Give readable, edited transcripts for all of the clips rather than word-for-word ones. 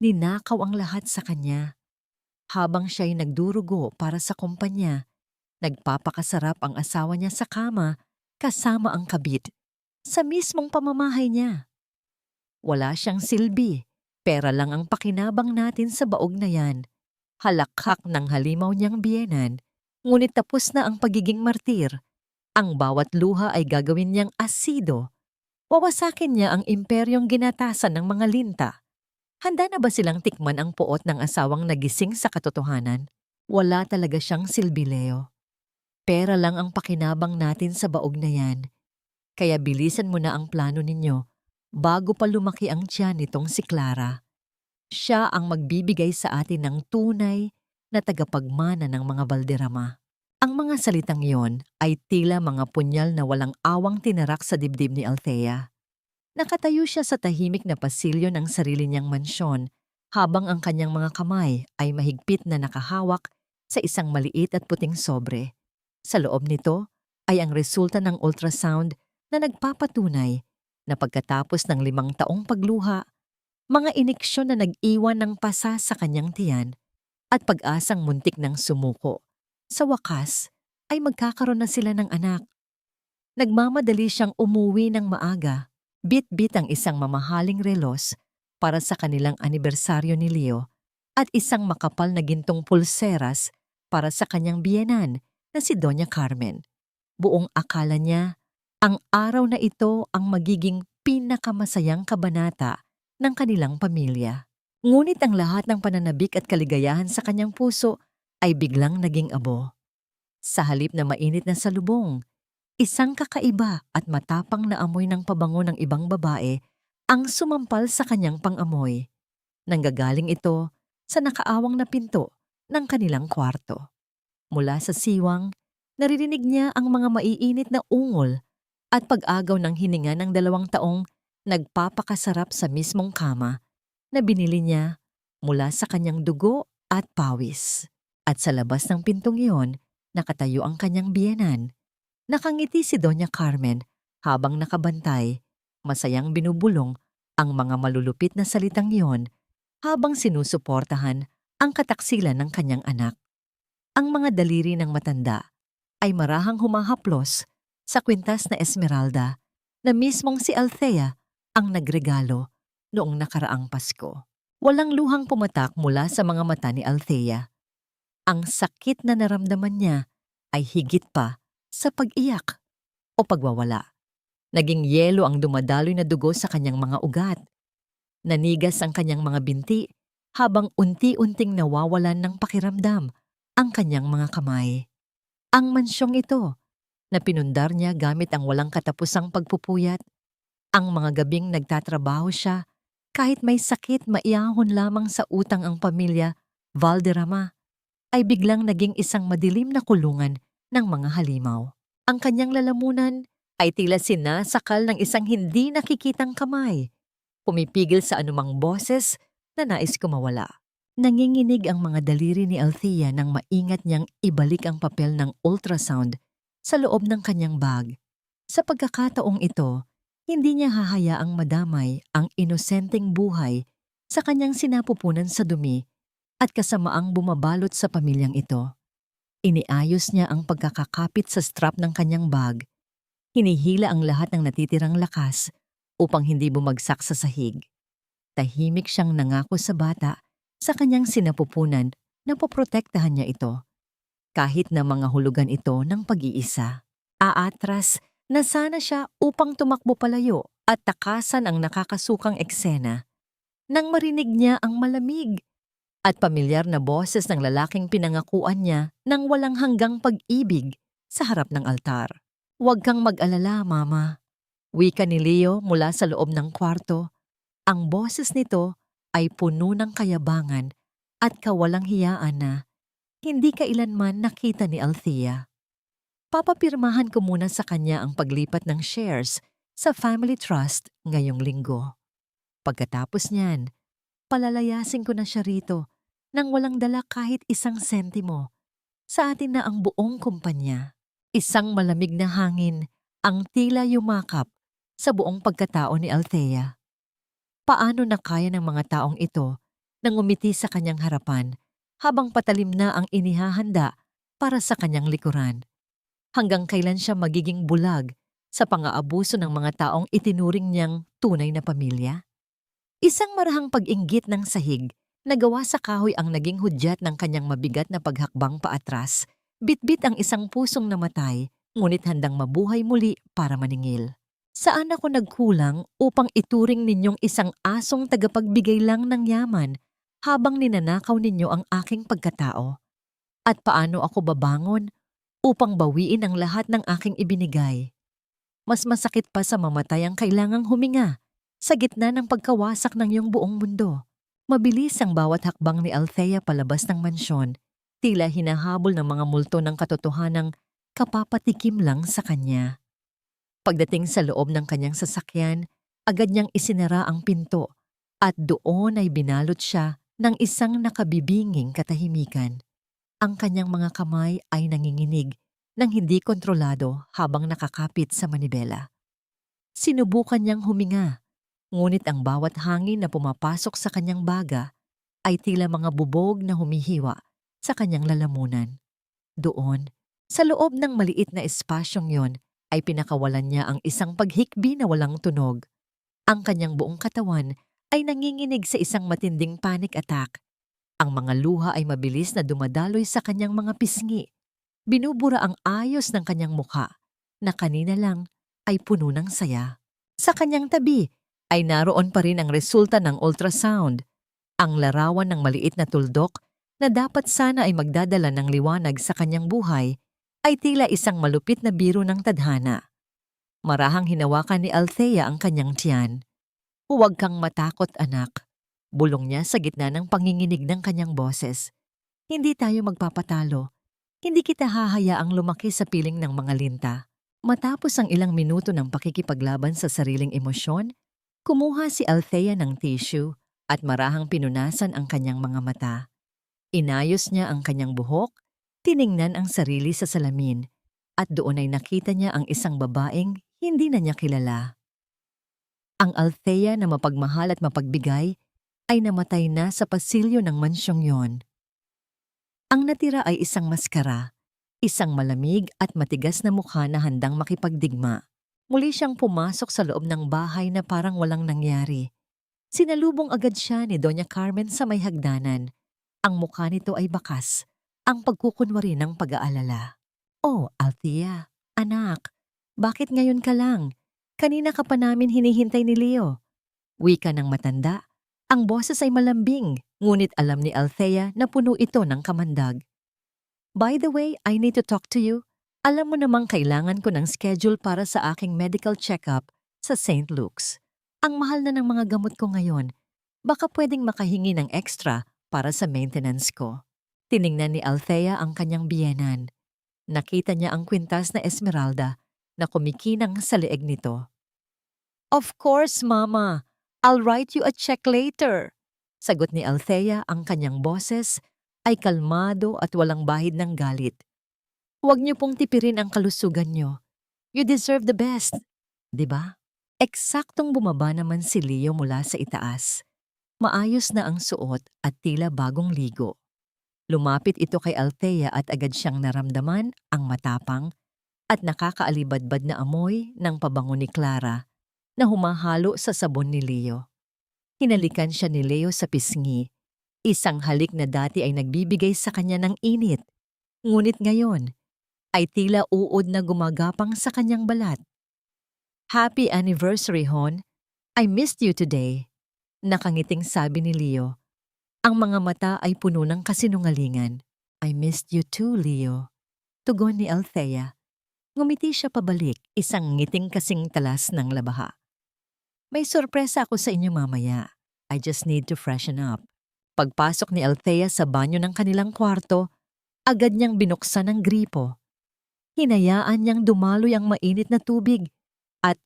Ninakaw ang lahat sa kanya. Habang siya'y nagdurugo para sa kumpanya, nagpapakasarap ang asawa niya sa kama kasama ang kabit sa mismong pamamahay niya. Wala siyang silbi, pera lang ang pakinabang natin sa baog na yan. Halakhak ng halimaw niyang biyenan, ngunit tapos na ang pagiging martir. Ang bawat luha ay gagawin niyang asido. Wawasakin niya ang imperyong ginatasan ng mga linta. Handa na ba silang tikman ang puot ng asawang nagising sa katotohanan? Wala talaga siyang silbi, Leo. Pera lang ang pakinabang natin sa baog na yan. Kaya bilisan mo na ang plano ninyo bago pa lumaki ang tiyan nitong si Clara. Siya ang magbibigay sa atin ng tunay na tagapagmana ng mga Valderrama. Ang mga salitang iyon ay tila mga punyal na walang awang tinarak sa dibdib ni Althea. Nakatayo siya sa tahimik na pasilyo ng sarili niyang mansyon habang ang kanyang mga kamay ay mahigpit na nakahawak sa isang maliit at puting sobre. Sa loob nito ay ang resulta ng ultrasound na nagpapatunay na pagkatapos ng 5 taong pagluha, mga iniksyon na nag-iwan ng pasa sa kanyang tiyan at pag-asang muntik ng sumuko. Sa wakas ay magkakaroon na sila ng anak. Nagmamadali siyang umuwi ng maaga. Bit-bit ang isang mamahaling relos para sa kanilang anibersaryo ni Leo at isang makapal na gintong pulseras para sa kanyang biyenan na si Doña Carmen. Buong akala niya, ang araw na ito ang magiging pinakamasayang kabanata ng kanilang pamilya. Ngunit ang lahat ng pananabik at kaligayahan sa kanyang puso ay biglang naging abo. Sa halip na mainit na salubong, isang kakaiba at matapang na amoy ng pabango ng ibang babae ang sumampal sa kanyang pangamoy. Nanggagaling ito sa nakaawang na pinto ng kanilang kwarto. Mula sa siwang, naririnig niya ang mga maiinit na ungol at pag-agaw ng hininga ng 2 taong nagpapakasarap sa mismong kama na binili niya mula sa kanyang dugo at pawis. At sa labas ng pintong iyon, nakatayo ang kanyang biyenan. Nakangiti si Doña Carmen habang nakabantay, masayang binubulong ang mga malulupit na salitang iyon habang sinusuportahan ang kataksilan ng kanyang anak. Ang mga daliri ng matanda ay marahang humahaplos sa kwintas na esmeralda na mismong si Althea ang nagregalo noong nakaraang Pasko. Walang luhang pumatak mula sa mga mata ni Althea. Ang sakit na naramdaman niya ay higit pa sa pag-iyak o pagwawala. Naging yelo ang dumadaloy na dugo sa kanyang mga ugat. Nanigas ang kanyang mga binti habang unti-unting nawawalan ng pakiramdam ang kanyang mga kamay. Ang mansyong ito na pinundar niya gamit ang walang katapusang pagpupuyat, ang mga gabing nagtatrabaho siya kahit may sakit maiyahon lamang sa utang ang pamilya Valderrama, ay biglang naging isang madilim na kulungan ng mga halimaw. Ang kanyang lalamunan ay tila sinasakal ng isang hindi nakikitang kamay, pumipigil sa anumang boses na nais kumawala. Nanginginig ang mga daliri ni Althea nang maingat niyang ibalik ang papel ng ultrasound sa loob ng kanyang bag. Sa pagkakataong ito, hindi niya hahayaang madamay ang inosenteng buhay sa kanyang sinapupunan sa dumi at kasamaang bumabalot sa pamilyang ito. Iniayos niya ang pagkakakapit sa strap ng kanyang bag. Hinihila ang lahat ng natitirang lakas upang hindi bumagsak sa sahig. Tahimik siyang nangako sa bata sa kanyang sinapupunan na poprotektahan niya ito. Kahit na mga hulugan ito ng pag-iisa. Aatras na sana siya upang tumakbo palayo at takasan ang nakakasukang eksena. Nang marinig niya ang malamig at pamilyar na boses ng lalaking pinangakuan niya ng walang hanggang pag-ibig sa harap ng altar. "Huwag kang mag-alala, Mama," wika ni Leo mula sa loob ng kwarto. Ang boses nito ay puno ng kayabangan at kawalang hiyaan na hindi kailanman nakita ni Althea. Papapirmahan ko muna sa kanya ang paglipat ng shares sa Family Trust ngayong linggo. Pagkatapos niyan, palalayasin ko na siya rito nang walang dala kahit isang sentimo. Sa atin na ang buong kumpanya. Isang malamig na hangin ang tila yumakap sa buong pagkatao ni Althea. Paano na kaya ng mga taong ito nangumiti sa kanyang harapan habang patalim na ang inihahanda para sa kanyang likuran. Hanggang kailan siya magiging bulag sa pang-aabuso ng mga taong itinuring niyang tunay na pamilya? Isang marahang pag-inggit ng sahig na gawa sa kahoy ang naging hudyat ng kanyang mabigat na paghakbang paatras. Bitbit ang isang pusong namatay, ngunit handang mabuhay muli para maningil. Saan ako nagkulang upang ituring ninyong isang asong tagapagbigay lang ng yaman habang ninanakaw ninyo ang aking pagkatao? At paano ako babangon upang bawiin ang lahat ng aking ibinigay? Mas masakit pa sa mamatay ang kailangang huminga sa gitna ng pagkawasak ng iyong buong mundo. Mabilis ang bawat hakbang ni Althea palabas ng mansyon, tila hinahabol ng mga multo ng katotohanang kapapatikim lang sa kanya. Pagdating sa loob ng kanyang sasakyan, agad niyang isinara ang pinto at doon ay binalot siya ng isang nakabibinging katahimikan. Ang kanyang mga kamay ay nanginginig nang hindi kontrolado habang nakakapit sa manibela. Sinubukan niyang huminga, ngunit ang bawat hangin na pumapasok sa kanyang baga ay tila mga bubog na humihiwa sa kanyang lalamunan. Doon, sa loob ng maliit na espasyong yon, ay pinakawalan niya ang isang paghikbi na walang tunog. Ang kanyang buong katawan ay nanginginig sa isang matinding panic attack. Ang mga luha ay mabilis na dumadaloy sa kanyang mga pisngi. Binubura ang ayos ng kanyang mukha na kanina lang ay puno ng saya. Sa kanyang tabi ay naroon pa rin ang resulta ng ultrasound, ang larawan ng maliit na tuldok na dapat sana ay magdadala ng liwanag sa kanyang buhay ay tila isang malupit na biro ng tadhana. Marahang hinawakan ni Althea ang kanyang tiyan. "Huwag kang matakot, anak," bulong niya sa gitna ng panginginig ng kanyang boses. "Hindi tayo magpapatalo. Hindi kita hahayaang lumaki sa piling ng mga linta." Matapos ang ilang minuto ng pakikipaglaban sa sariling emosyon, kumuha si Althea ng tissue at marahang pinunasan ang kanyang mga mata. Inayos niya ang kanyang buhok, tiningnan ang sarili sa salamin, at doon ay nakita niya ang isang babaeng hindi na niya kilala. Ang Althea na mapagmahal at mapagbigay ay namatay na sa pasilyo ng mansyong yon. Ang natira ay isang maskara, isang malamig at matigas na mukha na handang makipagdigma. Muli siyang pumasok sa loob ng bahay na parang walang nangyari. Sinalubong agad siya ni Doña Carmen sa may hagdanan. Ang mukha nito ay bakas, ang pagkukunwari ng pag-aalala. "Oh, Althea, anak, bakit ngayon ka lang? Kanina ka pa namin hinihintay ni Leo." Wika ng matanda. Ang boses ay malambing, ngunit alam ni Althea na puno ito ng kamandag. "By the way, I need to talk to you. Alam mo namang kailangan ko ng schedule para sa aking medical check-up sa St. Luke's. Ang mahal na ng mga gamot ko ngayon. Baka pwedeng makahingi ng extra para sa maintenance ko." Tiningnan ni Althea ang kanyang biyenan. Nakita niya ang kwintas na esmeralda na kumikinang sa leeg nito. "Of course, Mama. I'll write you a check later." Sagot ni Althea. Ang kanyang boses ay kalmado at walang bahid ng galit. "Huwag niyo pong tipirin ang kalusugan niyo. You deserve the best, di ba?" Eksaktong bumaba naman si Leo mula sa itaas. Maayos na ang suot at tila bagong ligo. Lumapit ito kay Althea at agad siyang naramdaman ang matapang at nakakaalibadbad na amoy ng pabango ni Clara na humahalo sa sabon ni Leo. Hinalikan siya ni Leo sa pisngi, isang halik na dati ay nagbibigay sa kanya ng init, ngunit ngayon ay tila uod na gumagapang sa kanyang balat. "Happy anniversary, Hon. I missed you today." Nakangiting sabi ni Leo. Ang mga mata ay puno ng kasinungalingan. "I missed you too, Leo." Tugon ni Althea. Ngumiti siya pabalik, isang ngiting kasing talas ng labaha. "May sorpresa ako sa inyo mamaya. I just need to freshen up." Pagpasok ni Althea sa banyo ng kanilang kwarto, agad niyang binuksan ang gripo. Hinayaan niyang dumaloy ang mainit na tubig at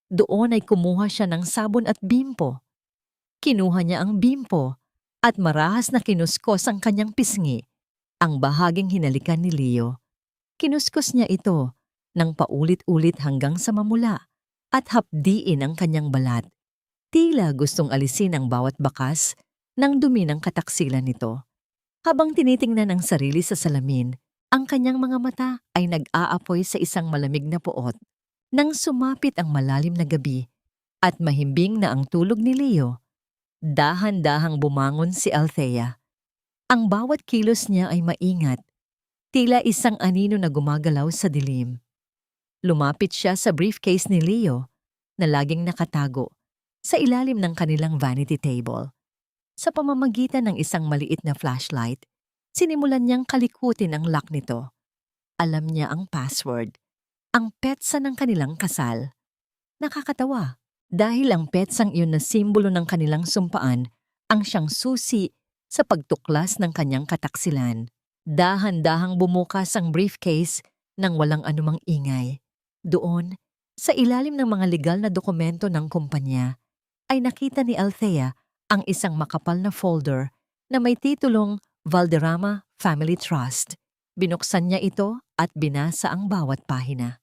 doon ay kumuha siya ng sabon at bimpo. Kinuha niya ang bimpo at marahas na kinuskos ang kanyang pisngi, ang bahaging hinalikan ni Leo. Kinuskos niya ito ng paulit-ulit hanggang sa mamula at hapdiin ang kanyang balat. Tila gustong alisin ang bawat bakas ng dumi ng kataksilan nito. Habang tinitingnan ang sarili sa salamin, ang kanyang mga mata ay nag-aapoy sa isang malamig na puot. Nang sumapit ang malalim na gabi at mahimbing na ang tulog ni Leo, dahan-dahang bumangon si Althea. Ang bawat kilos niya ay maingat, tila isang anino na gumagalaw sa dilim. Lumapit siya sa briefcase ni Leo na laging nakatago sa ilalim ng kanilang vanity table. Sa pamamagitan ng isang maliit na flashlight, sinimulan niyang kalikutin ang lock nito. Alam niya ang password, ang petsa ng kanilang kasal. Nakakatawa dahil ang petsang iyon na simbolo ng kanilang sumpaan ang siyang susi sa pagtuklas ng kanyang kataksilan. Dahan-dahang bumukas ang briefcase nang walang anumang ingay. Doon, sa ilalim ng mga legal na dokumento ng kumpanya, ay nakita ni Althea ang isang makapal na folder na may titulong Valderrama Family Trust. Binuksan niya ito at binasa ang bawat pahina.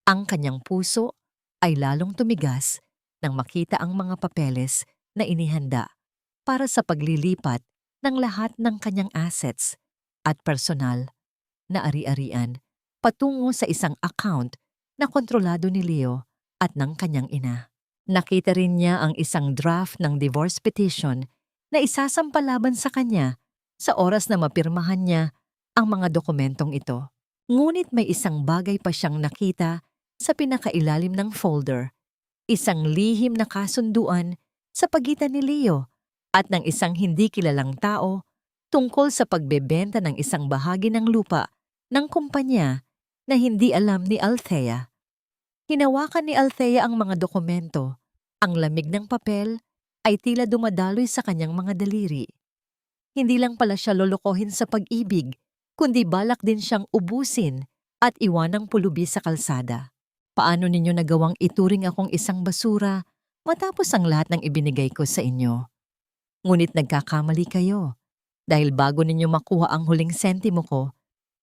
Ang kanyang puso ay lalong tumigas nang makita ang mga papeles na inihanda para sa paglilipat ng lahat ng kanyang assets at personal na ari-arian patungo sa isang account na kontrolado ni Leo at ng kanyang ina. Nakita rin niya ang isang draft ng divorce petition na isasampalaban sa kanya sa oras na mapirmahan niya ang mga dokumentong ito. Ngunit may isang bagay pa siyang nakita sa pinakailalim ng folder, isang lihim na kasunduan sa pagitan ni Leo at ng isang hindi kilalang tao tungkol sa pagbebenta ng isang bahagi ng lupa ng kumpanya na hindi alam ni Althea. Hinawakan ni Althea ang mga dokumento. Ang lamig ng papel ay tila dumadaloy sa kanyang mga daliri. Hindi lang pala siya lolokohin sa pag-ibig, kundi balak din siyang ubusin at iwanang pulubi sa kalsada. Paano ninyo nagawang ituring akong isang basura matapos ang lahat ng ibinigay ko sa inyo? Ngunit nagkakamali kayo. Dahil bago ninyo makuha ang huling sentimo ko,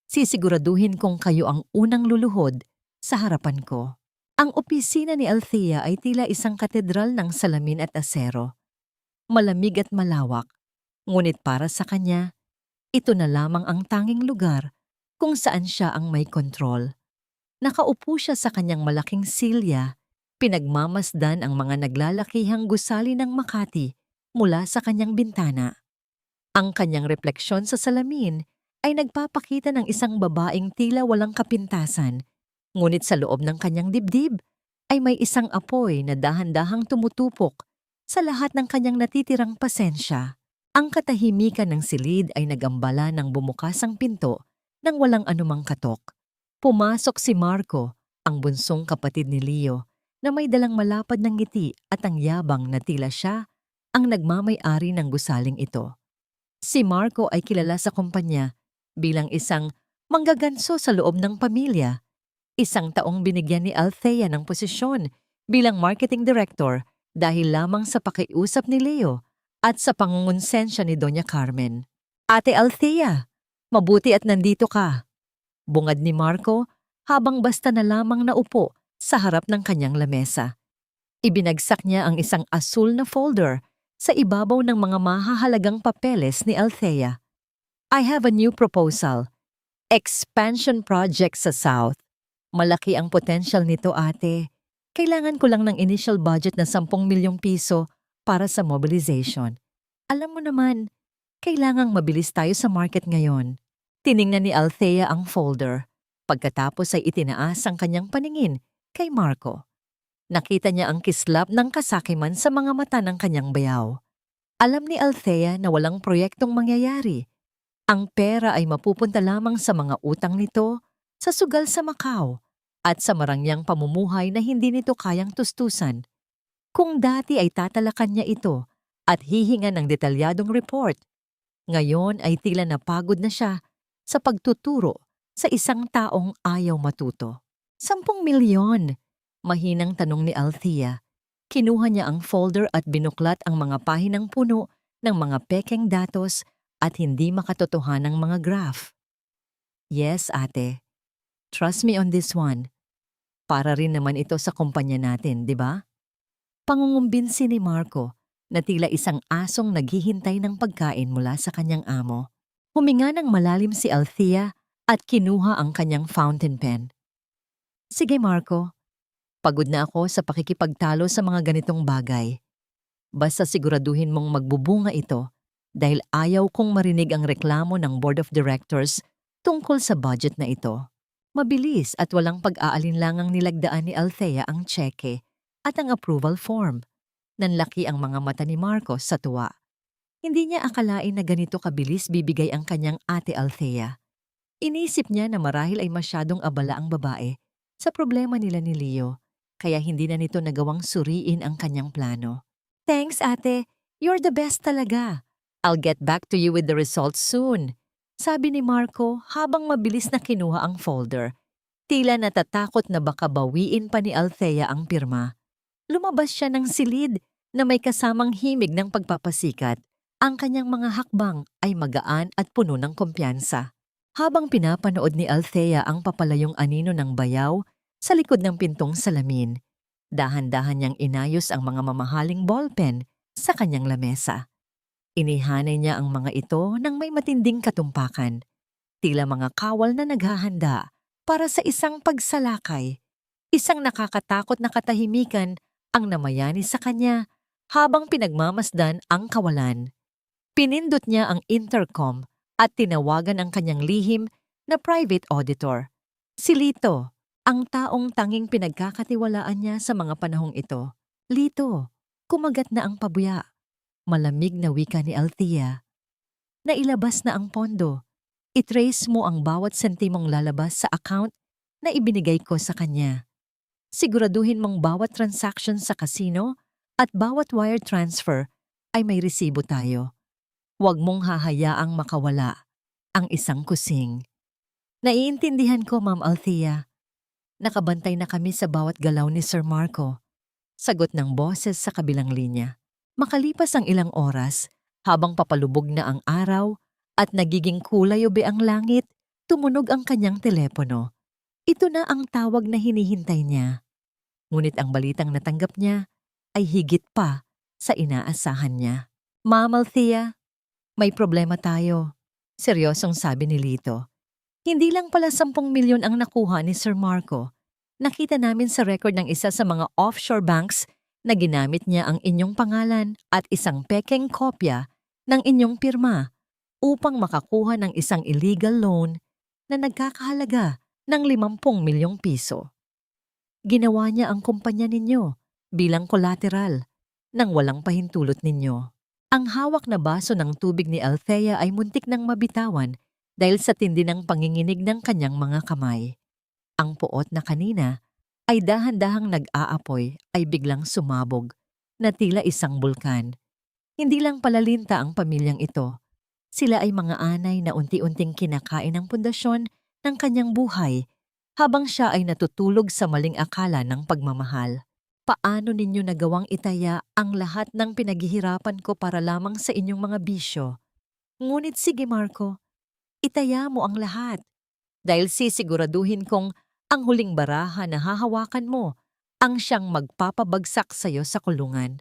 sisiguraduhin kong kayo ang unang luluhod sa harapan ko. Ang opisina ni Althea ay tila isang katedral ng salamin at asero. Malamig at malawak, ngunit para sa kanya, ito na lamang ang tanging lugar kung saan siya ang may kontrol. Nakaupo siya sa kanyang malaking silya, pinagmamasdan ang mga naglalakihang gusali ng Makati mula sa kanyang bintana. Ang kanyang refleksyon sa salamin ay nagpapakita ng isang babaeng tila walang kapintasan. Ngunit sa loob ng kanyang dibdib ay may isang apoy na dahan-dahang tumutupok sa lahat ng kanyang natitirang pasensya. Ang katahimikan ng silid ay nagambala ng bumukas ang pinto nang walang anumang katok. Pumasok si Marco, ang bunsong kapatid ni Leo, na may dalang malapad ng ngiti at ang yabang na tila siya ang nagmamay-ari ng gusaling ito. Si Marco ay kilala sa kumpanya bilang isang manggaganso sa loob ng pamilya. Isang taong binigyan ni Althea ng posisyon bilang marketing director dahil lamang sa pakiusap ni Leo at sa pangungonsensya ni Doña Carmen. Ate Althea, mabuti at nandito ka. Bungad ni Marco habang basta na lamang naupo sa harap ng kanyang lamesa. Ibinagsak niya ang isang asul na folder sa ibabaw ng mga mahahalagang papeles ni Althea. I have a new proposal. Expansion project sa South. Malaki ang potential nito, ate. Kailangan ko lang ng initial budget na 10 milyong piso para sa mobilization. Alam mo naman, kailangang mabilis tayo sa market ngayon. Tiningnan ni Althea ang folder. Pagkatapos ay itinaas ang kanyang paningin kay Marco. Nakita niya ang kislap ng kasakiman sa mga mata ng kanyang bayaw. Alam ni Althea na walang proyektong mangyayari. Ang pera ay mapupunta lamang sa mga utang nito, sa sugal sa Macau, at sa marangyang pamumuhay na hindi nito kayang tustusan. Kung dati ay tatalakan niya ito at hihinga ng detalyadong report, ngayon ay tila napagod na siya sa pagtuturo sa isang taong ayaw matuto. 10 milyon, mahinang tanong ni Althea. Kinuha niya ang folder at binuklat ang mga pahinang puno ng mga pekeng datos at hindi makatotohanang mga graph. Yes, ate. Trust me on this one. Para rin naman ito sa kumpanya natin, di ba? Pangungumbinsi ni Marco na tila isang asong naghihintay ng pagkain mula sa kanyang amo. Huminga ng malalim si Althea at kinuha ang kanyang fountain pen. Sige Marco, pagod na ako sa pakikipagtalo sa mga ganitong bagay. Basta siguraduhin mong magbubunga ito dahil ayaw kong marinig ang reklamo ng Board of Directors tungkol sa budget na ito. Mabilis at walang pag-aalinlangang nilagdaan ni Althea ang tseke at ang approval form. Nanlaki ang mga mata ni Marco sa tuwa. Hindi niya akalain na ganito kabilis bibigay ang kanyang ate Althea. Inisip niya na marahil ay masyadong abala ang babae sa problema nila ni Leo, kaya hindi na nito nagawang suriin ang kanyang plano. Thanks ate, you're the best talaga. I'll get back to you with the results soon. Sabi ni Marco habang mabilis na kinuha ang folder. Tila natatakot na baka bawiin pa ni Althea ang pirma. Lumabas siya ng silid na may kasamang himig ng pagpapasikat. Ang kanyang mga hakbang ay magaan at puno ng kumpiyansa. Habang pinapanood ni Althea ang papalayong anino ng bayaw sa likod ng pintong salamin, dahan-dahan niyang inayos ang mga mamahaling ballpen sa kanyang lamesa. Inihanay niya ang mga ito ng may matinding katumpakan, tila mga kawal na naghahanda para sa isang pagsalakay. Isang nakakatakot na katahimikan ang namayani sa kanya habang pinagmamasdan ang kawalan. Pinindot niya ang intercom at tinawagan ang kanyang lihim na private auditor. Si Lito, ang taong tanging pinagkakatiwalaan niya sa mga panahong ito. Lito, kumagat na ang pabuya. Malamig na wika ni Althea. Nailabas na ang pondo. I-trace mo ang bawat sentimong lalabas sa account na ibinigay ko sa kanya. Siguraduhin mong bawat transaction sa casino at bawat wire transfer ay may resibo tayo. Huwag mong hahayaang makawala ang isang kusing. Naiintindihan ko, Ma'am Althea. Nakabantay na kami sa bawat galaw ni Sir Marco. Sagot ng boses sa kabilang linya. Makalipas ang ilang oras, habang papalubog na ang araw at nagiging kulay-ube ang langit, tumunog ang kanyang telepono. Ito na ang tawag na hinihintay niya. Ngunit ang balitang natanggap niya ay higit pa sa inaasahan niya. Ma'am Althea, may problema tayo. Seryosong sabi ni Lito. Hindi lang pala 10 milyon ang nakuha ni Sir Marco. Nakita namin sa record ng isa sa mga offshore banks na ginamit niya ang inyong pangalan at isang pekeng kopya ng inyong pirma upang makakuha ng isang illegal loan na nagkakahalaga ng 50 milyong piso. Ginawa niya ang kumpanya ninyo bilang collateral nang walang pahintulot ninyo. Ang hawak na baso ng tubig ni Althea ay muntik nang mabitawan dahil sa tindi ng panginginig ng kanyang mga kamay. Ang puot na kanina ay dahan-dahang nag-aapoy ay biglang sumabog na tila isang bulkan. Hindi lang palalinta ang pamilyang ito. Sila ay mga anay na unti-unting kinakain ang pundasyon ng kanyang buhay habang siya ay natutulog sa maling akala ng pagmamahal. Paano ninyo nagawang itaya ang lahat ng pinaghihirapan ko para lamang sa inyong mga bisyo? Ngunit sige Marco, itaya mo ang lahat dahil sisiguraduhin kong ang huling baraha na hahawakan mo ang siyang magpapabagsak sa iyo sa kulungan.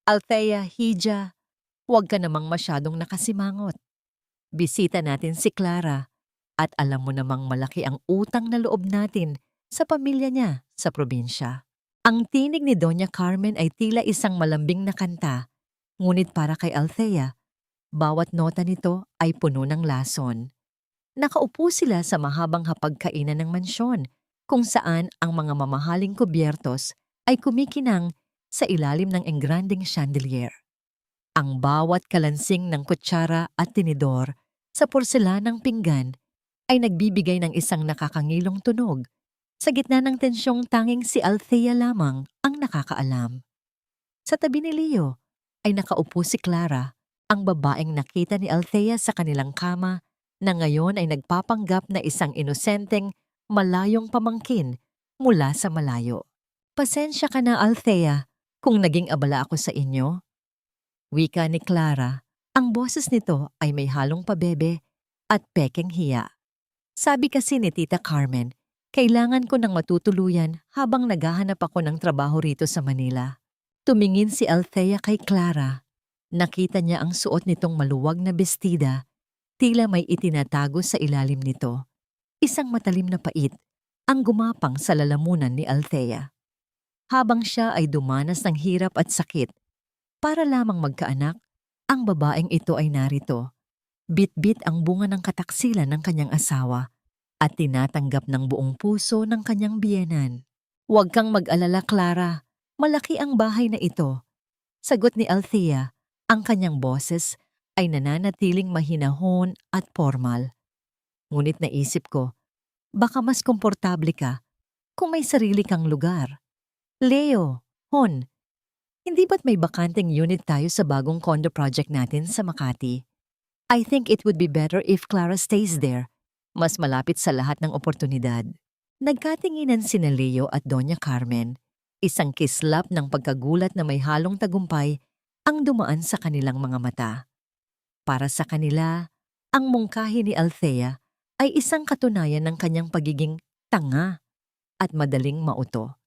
Althea, Hija, huwag ka namang masyadong nakasimangot. Bisita natin si Clara at alam mo namang malaki ang utang na loob natin sa pamilya niya sa probinsya. Ang tinig ni Doña Carmen ay tila isang malambing na kanta, ngunit para kay Althea, bawat nota nito ay puno ng lason. Nakaupo sila sa mahabang hapagkainan ng mansyon, kung saan ang mga mamahaling kubyertos ay kumikinang sa ilalim ng engranding chandelier. Ang bawat kalansing ng kutsara at tinidor sa porselanang pinggan ay nagbibigay ng isang nakakangilong tunog. Sa gitna ng tensyong tanging si Althea lamang ang nakakaalam. Sa tabi ni Leo ay nakaupo si Clara, ang babaeng nakita ni Althea sa kanilang kama na ngayon ay nagpapanggap na isang inosenteng malayong pamangkin mula sa malayo. Pasensya ka na Althea kung naging abala ako sa inyo. Wika ni Clara, ang boses nito ay may halong pabebe at pekeng hiya. Sabi kasi ni Tita Carmen, kailangan ko ng matutuluyan habang naghahanap ako ng trabaho rito sa Manila. Tumingin si Althea kay Clara. Nakita niya ang suot nitong maluwag na bestida, tila may itinatago sa ilalim nito. Isang matalim na pait ang gumapang sa lalamunan ni Althea. Habang siya ay dumanas ng hirap at sakit, para lamang magkaanak, ang babaeng ito ay narito. Bit-bit ang bunga ng kataksilan ng kanyang asawa at tinatanggap ng buong puso ng kanyang biyenan. "Huwag kang mag-alala, Clara. Malaki ang bahay na ito." Sagot ni Althea, ang kanyang boses ay nananatiling mahinahon at formal. Ngunit naisip ko, baka mas komportable ka kung may sarili kang lugar. Leo, Hon, hindi ba't may bakanteng unit tayo sa bagong condo project natin sa Makati? I think it would be better if Clara stays there. Mas malapit sa lahat ng oportunidad. Nagkatinginan sina Leo at Doña Carmen. Isang kislap ng pagkagulat na may halong tagumpay ang dumaan sa kanilang mga mata. Para sa kanila, ang mungkahi ni Althea ay isang katunayan ng kanyang pagiging tanga at madaling mauto.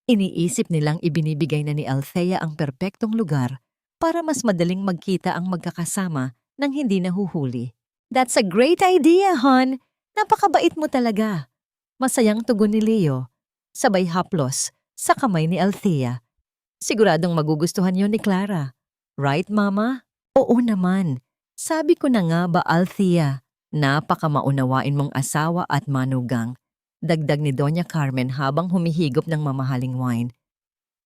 Iniisip nilang ibinibigay na ni Althea ang perpektong lugar para mas madaling magkita ang magkakasama nang hindi nahuhuli. "That's a great idea, Hon! Napakabait mo talaga!" Masayang tugon ni Leo, sabay haplos sa kamay ni Althea. "Siguradong magugustuhan yon ni Clara. Right, Mama?" "Oo naman. Sabi ko na nga ba, Althea, napakamaunawain mong asawa at manugang." Dagdag ni Doña Carmen habang humihigop ng mamahaling wine.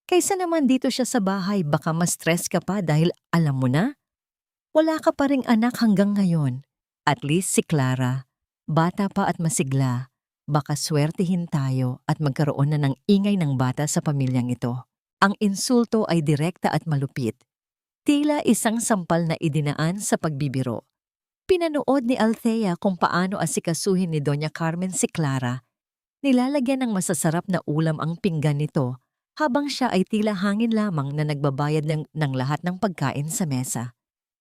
"Kaysa naman dito siya sa bahay, baka mas stress ka pa dahil alam mo na, wala ka pa ring anak hanggang ngayon. At least si Clara, bata pa at masigla, baka swertihin tayo at magkaroon na ng ingay ng bata sa pamilyang ito." Ang insulto ay direkta at malupit. Tila isang sampal na idinaan sa pagbibiro. Pinanood ni Althea kung paano asikasuhin ni Doña Carmen si Clara. Nilalagyan ng masasarap na ulam ang pinggan nito habang siya ay tila hangin lamang na nagbabayad ng lahat ng pagkain sa mesa.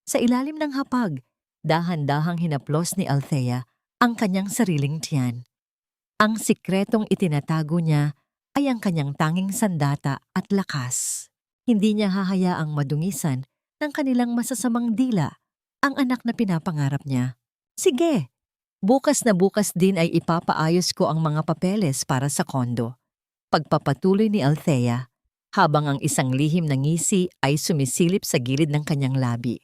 Sa ilalim ng hapag, dahan-dahang hinaplos ni Althea ang kanyang sariling tiyan. Ang sikretong itinatago niya ay ang kanyang tanging sandata at lakas. Hindi niya hahayaang madungisan ng kanilang masasamang dila ang anak na pinapangarap niya. "Sige! Bukas na bukas din ay ipapaayos ko ang mga papeles para sa kondo." Pagpapatuloy ni Althea, habang ang isang lihim na ngisi ay sumisilip sa gilid ng kanyang labi.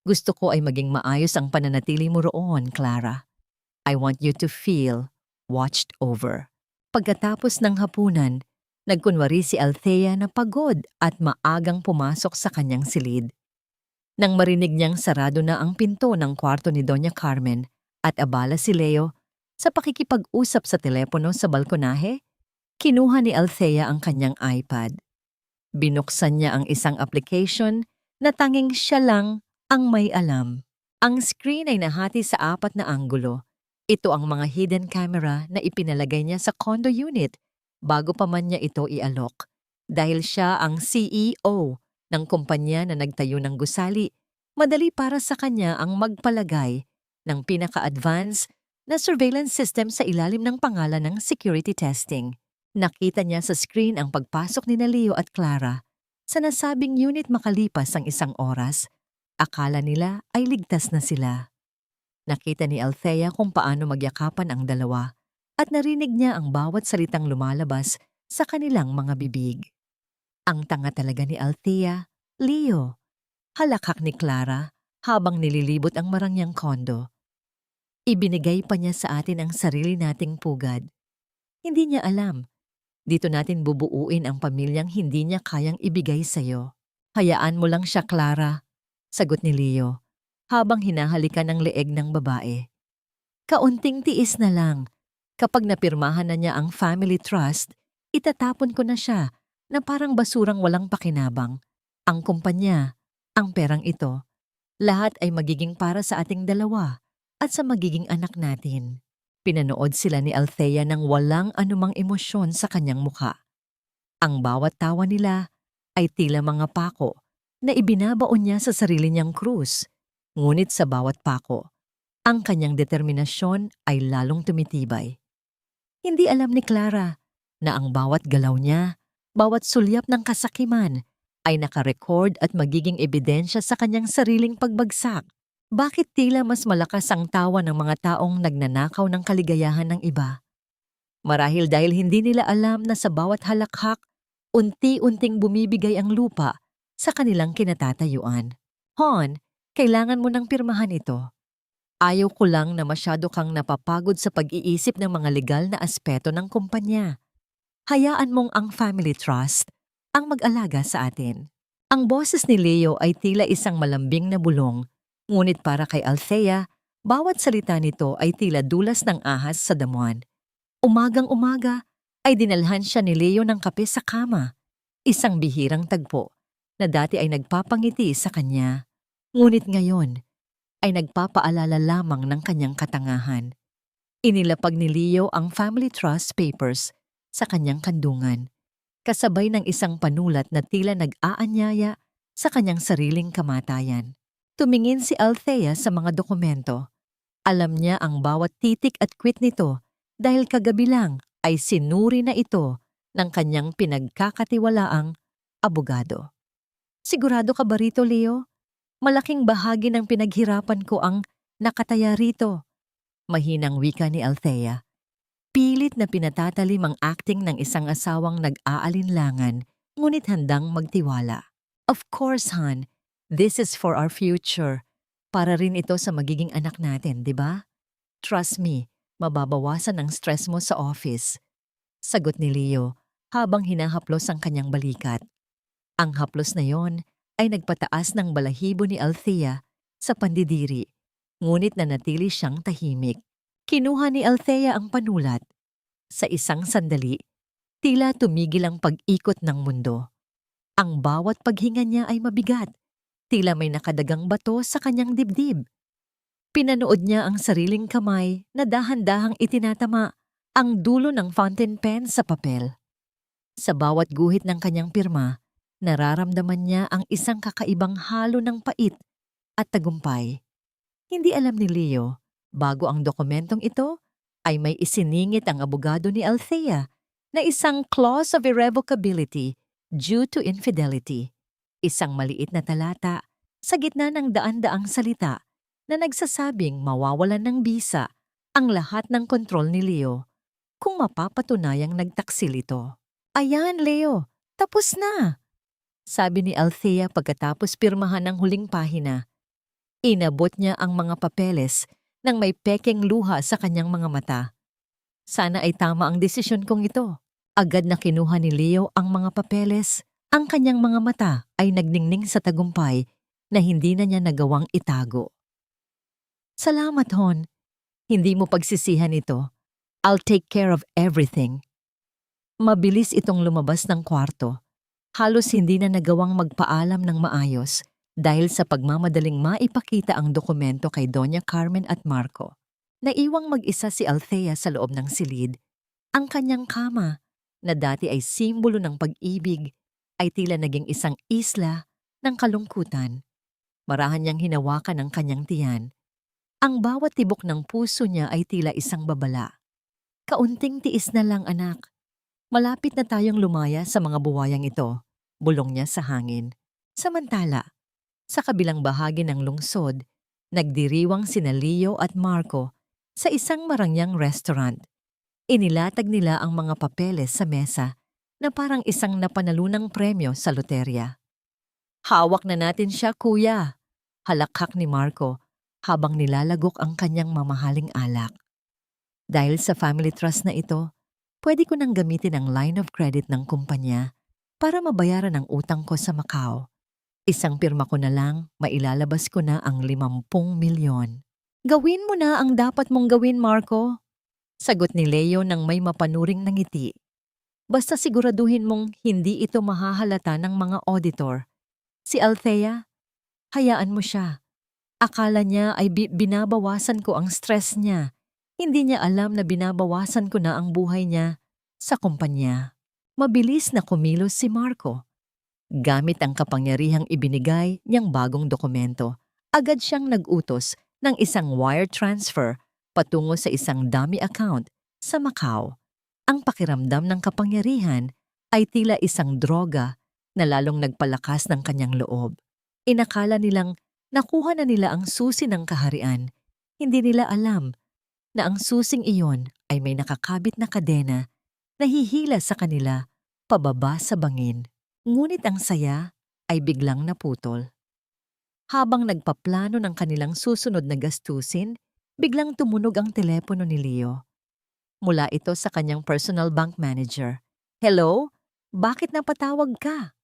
"Gusto ko ay maging maayos ang pananatili mo roon, Clara. I want you to feel watched over." Pagkatapos ng hapunan, nagkunwari si Althea na pagod at maagang pumasok sa kanyang silid. Nang marinig niyang sarado na ang pinto ng kwarto ni Doña Carmen, at abala si Leo sa pakikipag-usap sa telepono sa balkonahe, kinuha ni Althea ang kanyang iPad. Binuksan niya ang isang application na tanging siya lang ang may alam. Ang screen ay nahati sa 4 na anggulo. Ito ang mga hidden camera na ipinalagay niya sa condo unit bago pa man niya ito ialok. Dahil siya ang CEO ng kumpanya na nagtayo ng gusali, madali para sa kanya ang magpalagay ng pinaka-advanced na surveillance system sa ilalim ng pangalan ng security testing. Nakita niya sa screen ang pagpasok ni Leo at Clara. Sa nasabing unit makalipas ang 1 oras, akala nila ay ligtas na sila. Nakita ni Althea kung paano magyakapan ang dalawa at narinig niya ang bawat salitang lumalabas sa kanilang mga bibig. Ang tanga talaga ni Althea, Leo. Halakak ni Clara habang nililibot ang marangyang kondo. Ibinigay pa niya sa atin ang sarili nating pugad. Hindi niya alam. Dito natin bubuuin ang pamilyang hindi niya kayang ibigay sa'yo. "Hayaan mo lang siya, Clara," sagot ni Leo, habang hinahalikan ng leeg ng babae. "Kaunting tiis na lang. Kapag napirmahan na niya ang family trust, itatapon ko na siya na parang basurang walang pakinabang. Ang kumpanya, ang perang ito, lahat ay magiging para sa ating dalawa at sa magiging anak natin." Pinanood sila ni Althea ng walang anumang emosyon sa kanyang mukha. Ang bawat tawa nila ay tila mga pako na ibinabaon niya sa sarili niyang krus. Ngunit sa bawat pako, ang kanyang determinasyon ay lalong tumitibay. Hindi alam ni Clara na ang bawat galaw niya, bawat sulyap ng kasakiman, ay nakarecord at magiging ebidensya sa kanyang sariling pagbagsak. Bakit tila mas malakas ang tawa ng mga taong nagnanakaw ng kaligayahan ng iba? Marahil dahil hindi nila alam na sa bawat halakhak, unti-unting bumibigay ang lupa sa kanilang kinatatayuan. Hon, kailangan mo nang pirmahan ito. Ayaw ko lang na masyado kang napapagod sa pag-iisip ng mga legal na aspeto ng kumpanya. Hayaan mong ang family trust ang mag-alaga sa atin. Ang boses ni Leo ay tila isang malambing na bulong, ngunit para kay Althea, bawat salita nito ay tila dulas ng ahas sa damuhan. Umagang-umaga ay dinalhan siya ni Leo ng kape sa kama, isang bihirang tagpo na dati ay nagpapangiti sa kanya, ngunit ngayon ay nagpapaalala lamang ng kanyang katangahan. Inilapag ni Leo ang family trust papers sa kanyang kandungan, kasabay ng isang panulat na tila nag-aanyaya sa kanyang sariling kamatayan. Tumingin si Althea sa mga dokumento. Alam niya ang bawat titik at kwit nito dahil kagabi lang ay sinuri na ito ng kanyang pinagkakatiwalaang abogado. Sigurado ka ba rito, Leo? Malaking bahagi ng pinaghirapan ko ang nakataya rito. Mahinang wika ni Althea. Pilit na pinatatalim ang acting ng isang asawang nag-aalinlangan, ngunit handang magtiwala. Of course, hon. This is for our future. Para rin ito sa magiging anak natin, di ba? Trust me, mababawasan ang stress mo sa office. Sagot ni Leo habang hinahaplos ang kanyang balikat. Ang haplos na yon ay nagpataas ng balahibo ni Althea sa pandidiri, ngunit nanatili siyang tahimik. Kinuha ni Althea ang panulat. Sa isang sandali, tila tumigil ang pag-ikot ng mundo. Ang bawat paghinga niya ay mabigat, tila may nakadagang bato sa kanyang dibdib. Pinanood niya ang sariling kamay na dahan-dahang itinatama ang dulo ng fountain pen sa papel. Sa bawat guhit ng kanyang pirma, nararamdaman niya ang isang kakaibang halo ng pait at tagumpay. Hindi alam ni Leo, bago ang dokumentong ito, ay may isiningit ang abogado ni Althea na isang clause of irrevocability due to infidelity. Isang maliit na talata sa gitna ng daan-daang salita na nagsasabing mawawalan ng bisa ang lahat ng kontrol ni Leo kung mapapatunayang nagtaksil ito. Ayan, Leo, tapos na! Sabi ni Althea pagkatapos pirmahan ang huling pahina. Inabot niya ang mga papeles nang may pekeng luha sa kanyang mga mata. Sana ay tama ang desisyon kong ito. Agad na kinuha ni Leo ang mga papeles. Ang kanyang mga mata ay nagningning sa tagumpay na hindi na niya nagawang itago. Salamat, Hon. Hindi mo pagsisihan ito. I'll take care of everything. Mabilis itong lumabas ng kwarto. Halos hindi na nagawang magpaalam ng maayos dahil sa pagmamadaling maipakita ang dokumento kay Doña Carmen at Marco. Naiwang mag-isa si Althea sa loob ng silid. Ang kanyang kama, na dati ay simbolo ng pag-ibig, ay tila naging isang isla ng kalungkutan. Marahan niyang hinawakan ang kanyang tiyan. Ang bawat tibok ng puso niya ay tila isang babala. Kaunting tiis na lang, anak. Malapit na tayong lumaya sa mga buwayang ito, bulong niya sa hangin. Samantala, sa kabilang bahagi ng lungsod, nagdiriwang sina Leo at Marco sa isang marangyang restaurant. Inilatag nila ang mga papeles sa mesa na parang isang napanalunang premyo sa loterya. Hawak na natin siya, kuya, halakhak ni Marco habang nilalagok ang kanyang mamahaling alak. Dahil sa family trust na ito, pwede ko nang gamitin ang line of credit ng kumpanya para mabayaran ang utang ko sa Macau. Isang pirma ko na lang, mailalabas ko na ang 50 milyon. Gawin mo na ang dapat mong gawin, Marco. Sagot ni Leo nang may mapanuring na ngiti. Basta siguraduhin mong hindi ito mahahalata ng mga auditor. Si Althea, hayaan mo siya. Akala niya ay binabawasan ko ang stress niya. Hindi niya alam na binabawasan ko na ang buhay niya sa kumpanya. Mabilis na kumilos si Marco. Gamit ang kapangyarihang ibinigay niyang bagong dokumento, agad siyang nag-utos ng isang wire transfer patungo sa isang dummy account sa Macau. Ang pakiramdam ng kapangyarihan ay tila isang droga na lalong nagpalakas ng kanyang loob. Inakala nilang nakuha na nila ang susi ng kaharian. Hindi nila alam na ang susing iyon ay may nakakabit na kadena na hihila sa kanila pababa sa bangin. Ngunit ang saya ay biglang naputol. Habang nagpaplano ng kanilang susunod na gastusin, biglang tumunog ang telepono ni Leo. Mula ito sa kanyang personal bank manager. "Hello? Bakit napatawag ka?"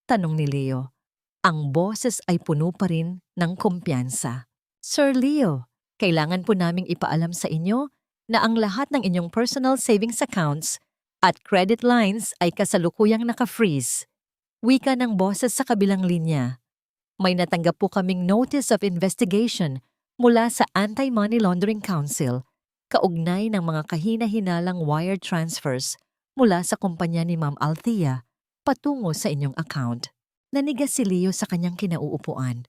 tanong ni Leo. Ang boses ay puno pa rin ng kumpiyansa. "Sir Leo, kailangan po naming ipaalam sa inyo na ang lahat ng inyong personal savings accounts at credit lines ay kasalukuyang naka-freeze." Wika ng boses sa kabilang linya. "May natanggap po kaming notice of investigation mula sa Anti-Money Laundering Council kaugnay ng mga kahina-hinalang wire transfers mula sa kumpanya ni Ma'am Althea patungo sa inyong account." Nanigas si Leo sa kanyang kinauupuan.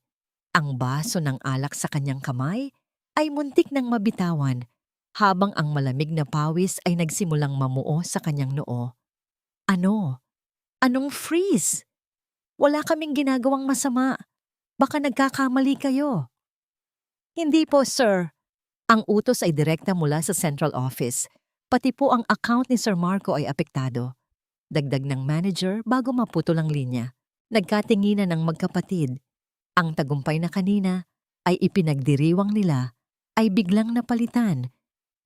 Ang baso ng alak sa kanyang kamay ay muntik ng mabitawan habang ang malamig na pawis ay nagsimulang mamuo sa kanyang noo. "Ano? Anong freeze? Wala kaming ginagawang masama. Baka nagkakamali kayo." "Hindi po, sir. Ang utos ay direkta mula sa central office. Pati po ang account ni Sir Marco ay apektado." Dagdag ng manager bago maputol ang linya. Nagkatinginan ng magkapatid. Ang tagumpay na kanina ay ipinagdiriwang nila ay biglang napalitan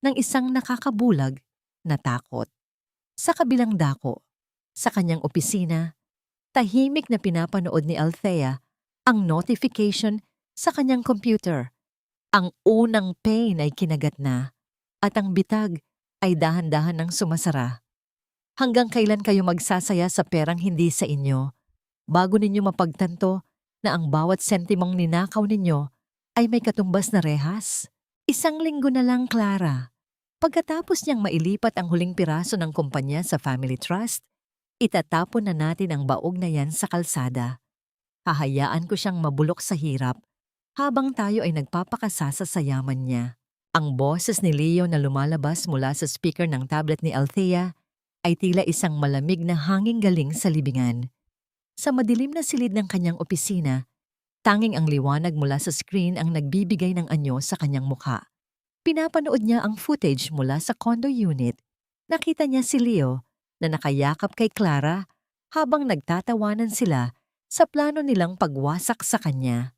ng isang nakakabulag na takot. Sa kabilang dako, sa kanyang opisina, tahimik na pinapanood ni Althea ang notification sa kanyang computer. Ang unang pain ay kinagat na at ang bitag ay dahan-dahan ng sumasara. Hanggang kailan kayo magsasaya sa perang hindi sa inyo bago ninyo mapagtanto na ang bawat sentimong ninakaw ninyo ay may katumbas na rehas? Isang linggo na lang, Clara. Pagkatapos niyang mailipat ang huling piraso ng kumpanya sa Family Trust, itatapon na natin ang baog na yan sa kalsada. Hahayaan ko siyang mabulok sa hirap habang tayo ay nagpapakasasa sa yaman niya. Ang boses ni Leo na lumalabas mula sa speaker ng tablet ni Althea ay tila isang malamig na hanging galing sa libingan. Sa madilim na silid ng kanyang opisina, tanging ang liwanag mula sa screen ang nagbibigay ng anyo sa kanyang mukha. Pinapanood niya ang footage mula sa condo unit. Nakita niya si Leo na nakayakap kay Clara habang nagtatawanan sila sa plano nilang pagwasak sa kanya.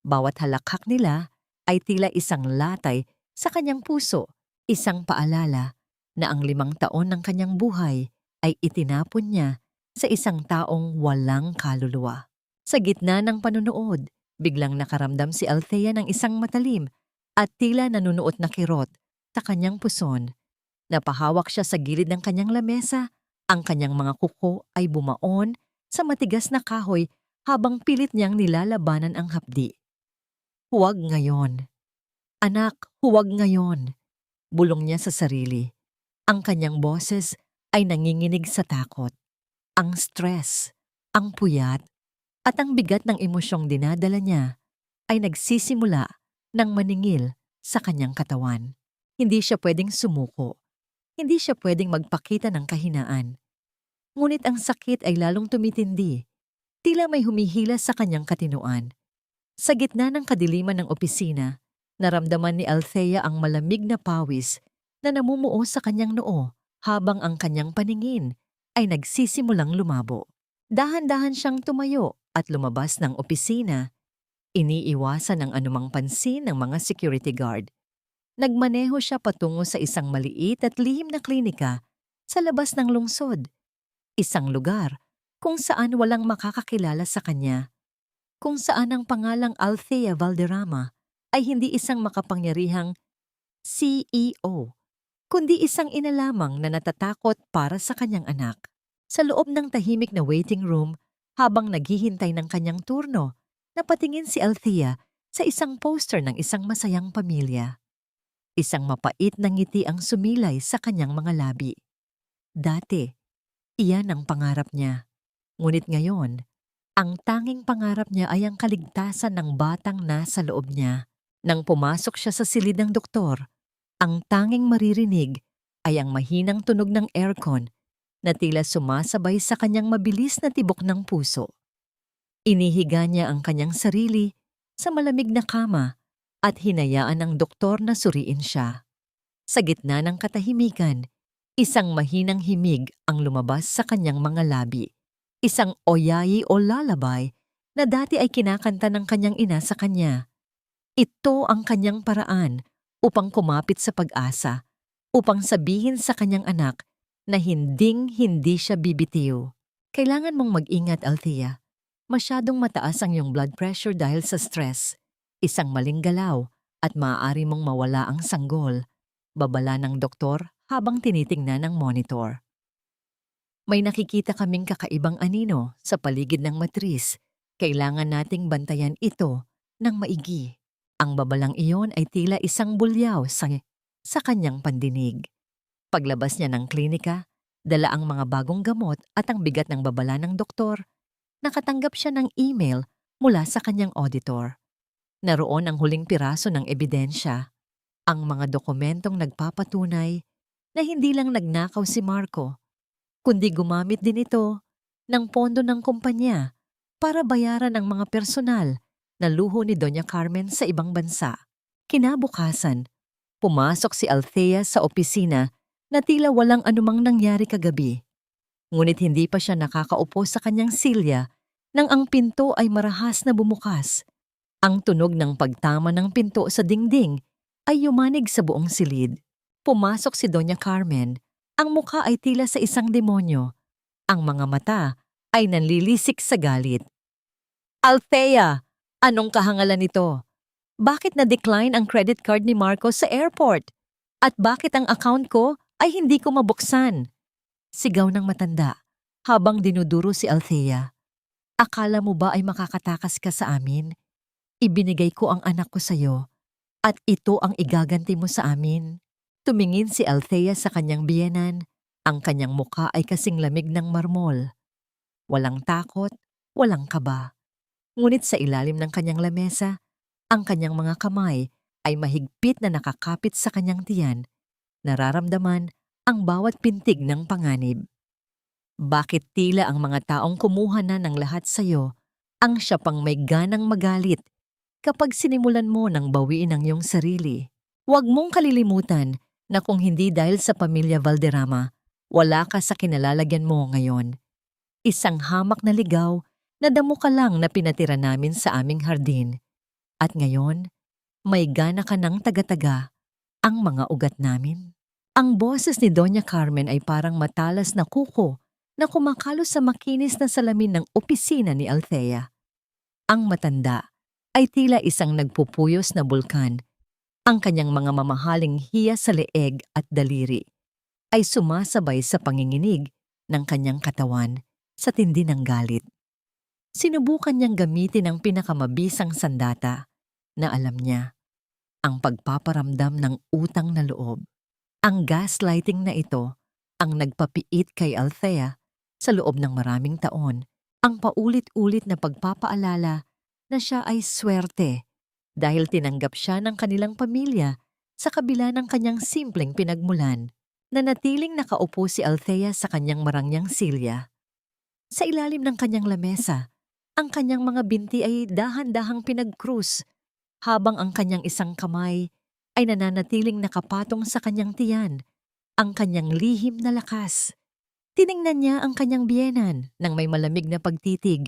Bawat halakhak nila ay tila isang latay sa kanyang puso, isang paalala na ang 5 taon ng kanyang buhay ay itinapon niya sa isang taong walang kaluluwa. Sa gitna ng panunood, biglang nakaramdam si Althea ng isang matalim at tila nanunuot na kirot sa kanyang puson. Napahawak siya sa gilid ng kanyang lamesa, ang kanyang mga kuko ay bumaon sa matigas na kahoy habang pilit niyang nilalabanan ang hapdi. "Huwag ngayon. Anak, huwag ngayon," bulong niya sa sarili. Ang kanyang boses ay nanginginig sa takot. Ang stress, ang puyat, at ang bigat ng emosyong dinadala niya ay nagsisimula ng maningil sa kanyang katawan. Hindi siya pwedeng sumuko. Hindi siya pwedeng magpakita ng kahinaan. Ngunit ang sakit ay lalong tumitindi. Tila may humihila sa kanyang katinoan. Sa gitna ng kadiliman ng opisina, naramdaman ni Althea ang malamig na pawis na namumuo sa kanyang noo habang ang kanyang paningin ay nagsisimulang lumabo. Dahan-dahan siyang tumayo at lumabas ng opisina. Iniiwasan ang anumang pansin ng mga security guard. Nagmaneho siya patungo sa isang maliit at lihim na klinika sa labas ng lungsod. Isang lugar kung saan walang makakakilala sa kanya. Kung saan ang pangalang Althea Valderrama ay hindi isang makapangyarihang CEO, kundi isang ina lamang na natatakot para sa kanyang anak. Sa loob ng tahimik na waiting room, habang naghihintay ng kanyang turno, napatingin si Althea sa isang poster ng isang masayang pamilya. Isang mapait na ngiti ang sumilay sa kanyang mga labi. Dati, iyan ang pangarap niya. Ngunit ngayon, ang tanging pangarap niya ay ang kaligtasan ng batang nasa loob niya. Nang pumasok siya sa silid ng doktor, ang tanging maririnig ay ang mahinang tunog ng aircon na tila sumasabay sa kanyang mabilis na tibok ng puso. Inihiga niya ang kanyang sarili sa malamig na kama at hinayaan ng doktor na suriin siya. Sa gitna ng katahimikan, isang mahinang himig ang lumabas sa kanyang mga labi. Isang oyayi o lalabay na dati ay kinakanta ng kanyang ina sa kanya. Ito ang kanyang paraan upang kumapit sa pag-asa, upang sabihin sa kanyang anak na hinding-hindi siya bibitiw. Kailangan mong mag-ingat, Althea. Masyadong mataas ang iyong blood pressure dahil sa stress. Isang maling galaw at maaari mong mawala ang sanggol. Babala ng doktor habang tinitingnan ang monitor. May nakikita kaming kakaibang anino sa paligid ng matris. Kailangan nating bantayan ito ng maigi. Ang babalang iyon ay tila isang bulyaw sa kanyang pandinig. Paglabas niya ng klinika, dala ang mga bagong gamot at ang bigat ng babala ng doktor. Nakatanggap siya ng email mula sa kanyang auditor. Naroon ang huling piraso ng ebidensya, ang mga dokumentong nagpapatunay na hindi lang nagnakaw si Marco, kundi gumamit din ito ng pondo ng kumpanya para bayaran ang mga personal na luho ni Doña Carmen sa ibang bansa. Kinabukasan, pumasok si Althea sa opisina na tila walang anumang nangyari kagabi. Ngunit hindi pa siya nakakaupo sa kanyang silya nang ang pinto ay marahas na bumukas. Ang tunog ng pagtama ng pinto sa dingding ay yumanig sa buong silid. Pumasok si Doña Carmen. Ang mukha ay tila sa isang demonyo. Ang mga mata ay nanlilisik sa galit. Althea, anong kahangalan nito? Bakit na-decline ang credit card ni Marco sa airport? At bakit ang account ko ay hindi ko mabuksan? Sigaw ng matanda habang dinuduro si Althea. Akala mo ba ay makakatakas ka sa amin? Ibinigay ko ang anak ko sa iyo at ito ang igaganti mo sa amin. Tumingin si Althea sa kanyang biyenan. Ang kanyang muka ay kasing lamig ng marmol. Walang takot, walang kaba. Ngunit sa ilalim ng kanyang lamesa, ang kanyang mga kamay ay mahigpit na nakakapit sa kanyang tiyan. Nararamdaman ang bawat pintig ng panganib. Bakit tila ang mga taong kumuha na ng lahat sa iyo ang siya pang may ganang magalit kapag sinimulan mo ng bawiin ang iyong sarili? Huwag mong kalilimutan na kung hindi dahil sa pamilya Valderrama, wala ka sa kinalalagyan mo ngayon. Isang hamak na ligaw na damo ka lang na pinatira namin sa aming hardin. At ngayon, may gana ka ng taga-taga ang mga ugat namin. Ang boses ni Doña Carmen ay parang matalas na kuko na kumakalo sa makinis na salamin ng opisina ni Althea. Ang matanda ay tila isang nagpupuyos na bulkan. Ang kanyang mga mamahaling hiya sa leeg at daliri ay sumasabay sa panginginig ng kanyang katawan sa tindi ng galit. Sinubukan niyang gamitin ang pinakamabisang sandata na alam niya, ang pagpaparamdam ng utang na loob. Ang gaslighting na ito ang nagpapiit kay Althea sa loob ng maraming taon, ang paulit-ulit na pagpapaalala na siya ay swerte dahil tinanggap siya ng kanilang pamilya sa kabila ng kanyang simpleng pinagmulan. Nanatiling nakaupo si Althea sa kanyang marangyang silya. Sa ilalim ng kanyang lamesa, ang kanyang mga binti ay dahan-dahang pinagkrus habang ang kanyang isang kamay ay nananatiling nakapatong sa kanyang tiyan, ang kanyang lihim na lakas. Tiningnan niya ang kanyang biyenan nang may malamig na pagtitig.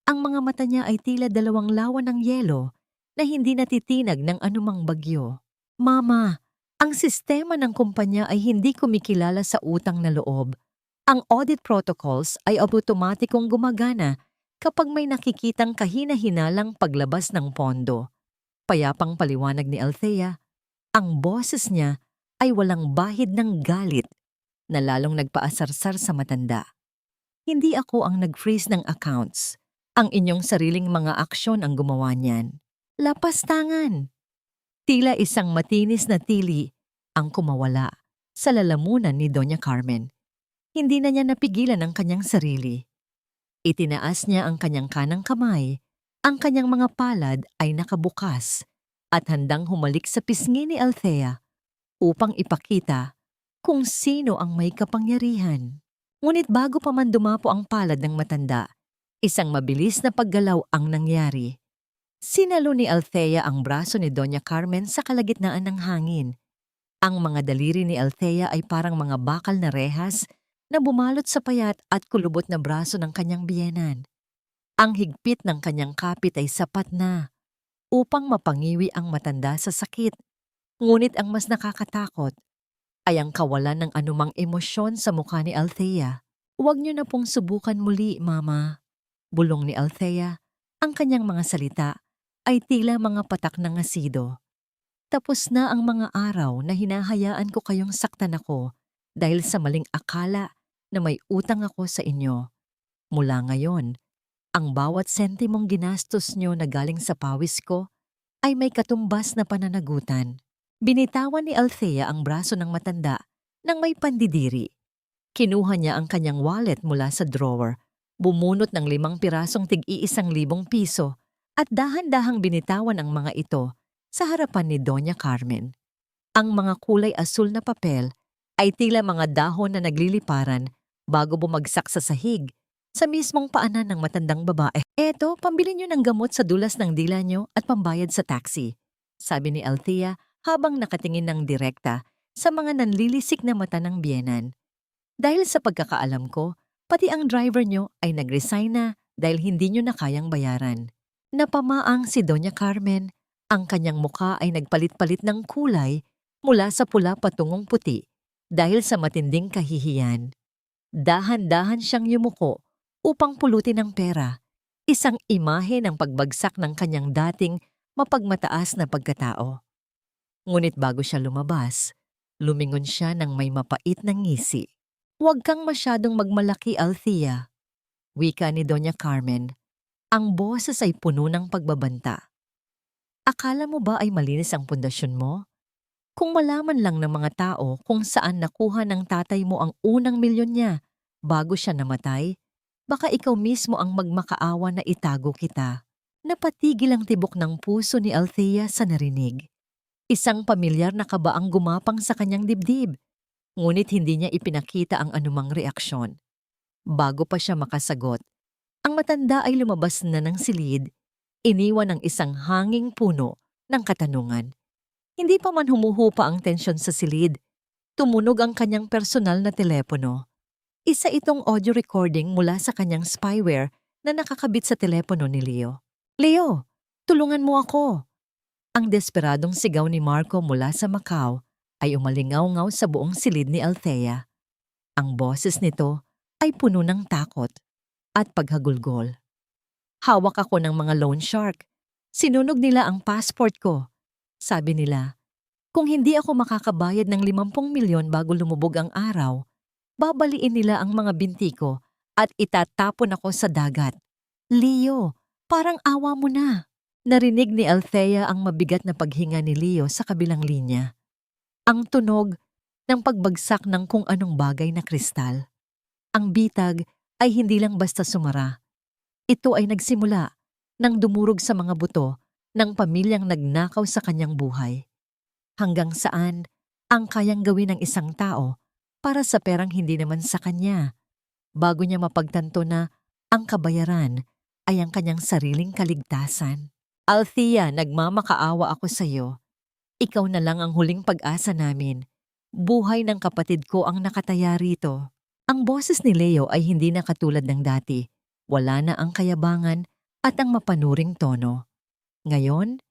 Ang mga mata niya ay tila dalawang lawan ng yelo na hindi natitinag ng anumang bagyo. Mama, ang sistema ng kumpanya ay hindi kumikilala sa utang na loob. Ang audit protocols ay automatikong gumagana kapag may nakikitang kahina-hinalang paglabas ng pondo. Payapang paliwanag ni Althea, ang boses niya ay walang bahid ng galit na lalong nagpaasarsar sa matanda. Hindi ako ang nag-freeze ng accounts. Ang inyong sariling mga aksyon ang gumawa niyan. Lapastangan. Tila isang matinis na tili ang kumawala sa lalamunan ni Doña Carmen. Hindi na niya napigilan ang kanyang sarili. Itinaas niya ang kanyang kanang kamay, ang kanyang mga palad ay nakabukas at handang humalik sa pisngi ni Althea upang ipakita kung sino ang may kapangyarihan. Ngunit bago pa man dumapo ang palad ng matanda, isang mabilis na paggalaw ang nangyari. Sinalo ni Althea ang braso ni Doña Carmen sa kalagitnaan ng hangin. Ang mga daliri ni Althea ay parang mga bakal na rehas na bumalot sa payat at kulubot na braso ng kanyang biyenan. Ang higpit ng kanyang kapit ay sapat na upang mapangiwi ang matanda sa sakit. Ngunit ang mas nakakatakot ay ang kawalan ng anumang emosyon sa mukha ni Althea. "Huwag niyo na pong subukan muli, Mama," bulong ni Althea. Ang kanyang mga salita ay tila mga patak ng asido. "Tapos na ang mga araw na hinahayaan ko kayong saktan ako dahil sa maling akala na may utang ako sa inyo. Mula ngayon, ang bawat sentimong ginastos nyo na galing sa pawis ko ay may katumbas na pananagutan." Binitawan ni Althea ang braso ng matanda nang may pandidiri. Kinuha niya ang kanyang wallet mula sa drawer, bumunot ng 5 pirasong tig-1,000 piso at dahan-dahang binitawan ang mga ito sa harapan ni Doña Carmen. Ang mga kulay asul na papel ay tila mga dahon na nagliliparan bago bumagsak sa sahig sa mismong paanan ng matandang babae. "Eto, pambili niyo ng gamot sa dulas ng dila niyo at pambayad sa taxi," sabi ni Althea habang nakatingin ng direkta sa mga nanlilisik na mata ng biyenan. "Dahil sa pagkakaalam ko, pati ang driver niyo ay nag-resign na dahil hindi niyo na kayang bayaran." Napamaang si Doña Carmen. Ang kanyang mukha ay nagpalit-palit ng kulay mula sa pula patungong puti dahil sa matinding kahihiyan. Dahan-dahan siyang yumuko upang pulutin ang pera, isang imahe ng pagbagsak ng kanyang dating mapagmataas na pagkatao. Ngunit bago siya lumabas, lumingon siya ng may mapait na ngisi. "Huwag kang masyadong magmalaki, Althea," wika ni Doña Carmen. Ang boses ay puno ng pagbabanta. "Akala mo ba ay malinis ang pundasyon mo? Kung malaman lang ng mga tao kung saan nakuha ng tatay mo ang unang milyon niya bago siya namatay, baka ikaw mismo ang magmakaawa na itago kita." Napatigil ang tibok ng puso ni Althea sa narinig. Isang pamilyar na kaba ang gumapang sa kanyang dibdib, ngunit hindi niya ipinakita ang anumang reaksyon. Bago pa siya makasagot, ang matanda ay lumabas na ng silid, iniwan ng isang hanging puno ng katanungan. Hindi pa man humuhupa ang tensyon sa silid, tumunog ang kanyang personal na telepono. Isa itong audio recording mula sa kanyang spyware na nakakabit sa telepono ni Leo. "Leo, tulungan mo ako!" Ang desperadong sigaw ni Marco mula sa Macau ay umalingaw-ngaw sa buong silid ni Althea. Ang boses nito ay puno ng takot at paghagulgol. "Hawak ako ng mga loan shark. Sinunog nila ang passport ko. Sabi nila, kung hindi ako makakabayad ng 50 milyon bago lumubog ang araw, babaliin nila ang mga binti ko at itatapon ako sa dagat. Leo, parang awa mo na." Narinig ni Althea ang mabigat na paghinga ni Leo sa kabilang linya. Ang tunog ng pagbagsak ng kung anong bagay na kristal. Ang bitag ay hindi lang basta sumara. Ito ay nagsimula nang dumurog sa mga buto ng pamilyang nagnakaw sa kanyang buhay. Hanggang saan ang kayang gawin ng isang tao para sa perang hindi naman sa kanya, bago niya mapagtanto na ang kabayaran ay ang kanyang sariling kaligtasan. "Althea, nagmamakaawa ako sa iyo. Ikaw na lang ang huling pag-asa namin. Buhay ng kapatid ko ang nakataya rito." Ang boses ni Leo ay hindi na katulad ng dati. Wala na ang kayabangan at ang mapanuring tono. Ngayon,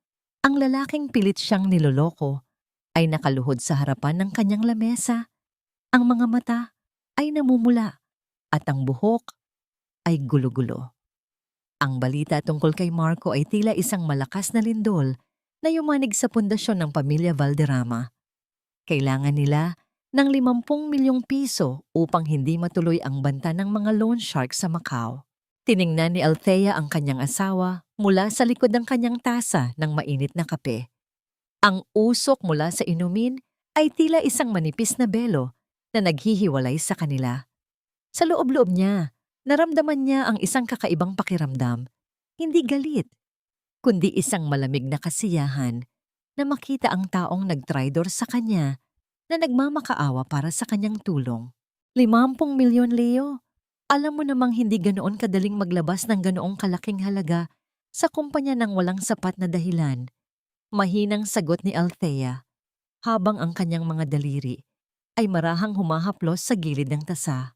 ang lalaking pilit siyang niloloko ay nakaluhod sa harapan ng kanyang lamesa. Ang mga mata ay namumula at ang buhok ay gulo-gulo. Ang balita tungkol kay Marco ay tila isang malakas na lindol na yumanig sa pundasyon ng pamilya Valderrama. Kailangan nila ng 50 milyong piso upang hindi matuloy ang banta ng mga loan shark sa Macau. Tiningnan ni Althea ang kanyang asawa mula sa likod ng kanyang tasa ng mainit na kape. Ang usok mula sa inumin ay tila isang manipis na belo na naghihiwalay sa kanila. Sa loob-loob niya, naramdaman niya ang isang kakaibang pakiramdam. Hindi galit, kundi isang malamig na kasiyahan na makita ang taong nagtraidor sa kanya na nagmamakaawa para sa kanyang tulong. 50 milyon, Leo. Alam mo namang hindi ganoon kadaling maglabas ng ganoong kalaking halaga sa kumpanya ng walang sapat na dahilan. Mahinang sagot ni Althea habang ang kanyang mga daliri ay marahang humahaplos sa gilid ng tasa.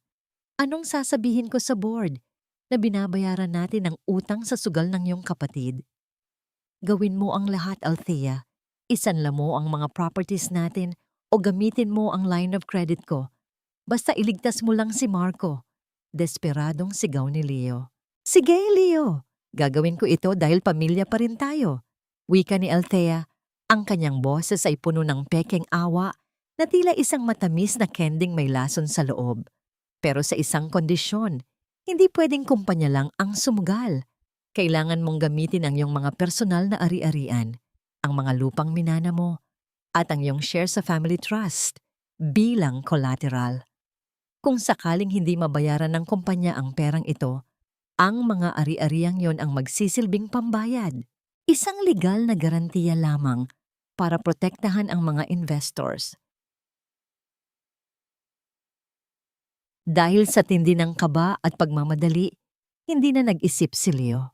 Anong sasabihin ko sa board na binabayaran natin ang utang sa sugal ng iyong kapatid? Gawin mo ang lahat, Althea. Isanla mo ang mga properties natin o gamitin mo ang line of credit ko. Basta iligtas mo lang si Marco. Desperadong sigaw ni Leo. Sige, Leo. Gagawin ko ito dahil pamilya pa rin tayo. Wika ni Althea. Ang kanyang boses ay puno ng pekeng awa na tila isang matamis na kending may lason sa loob. Pero sa isang kondisyon, hindi pwedeng kumpanya lang ang sumugal. Kailangan mong gamitin ang iyong mga personal na ari-arian, ang mga lupang minana mo, at ang iyong share sa family trust bilang collateral. Kung sakaling hindi mabayaran ng kumpanya ang perang ito, ang mga ari-ariang yon ang magsisilbing pambayad. Isang legal na garantiya lamang para protektahan ang mga investors. Dahil sa tindi ng kaba at pagmamadali, hindi na nag-isip si Leo.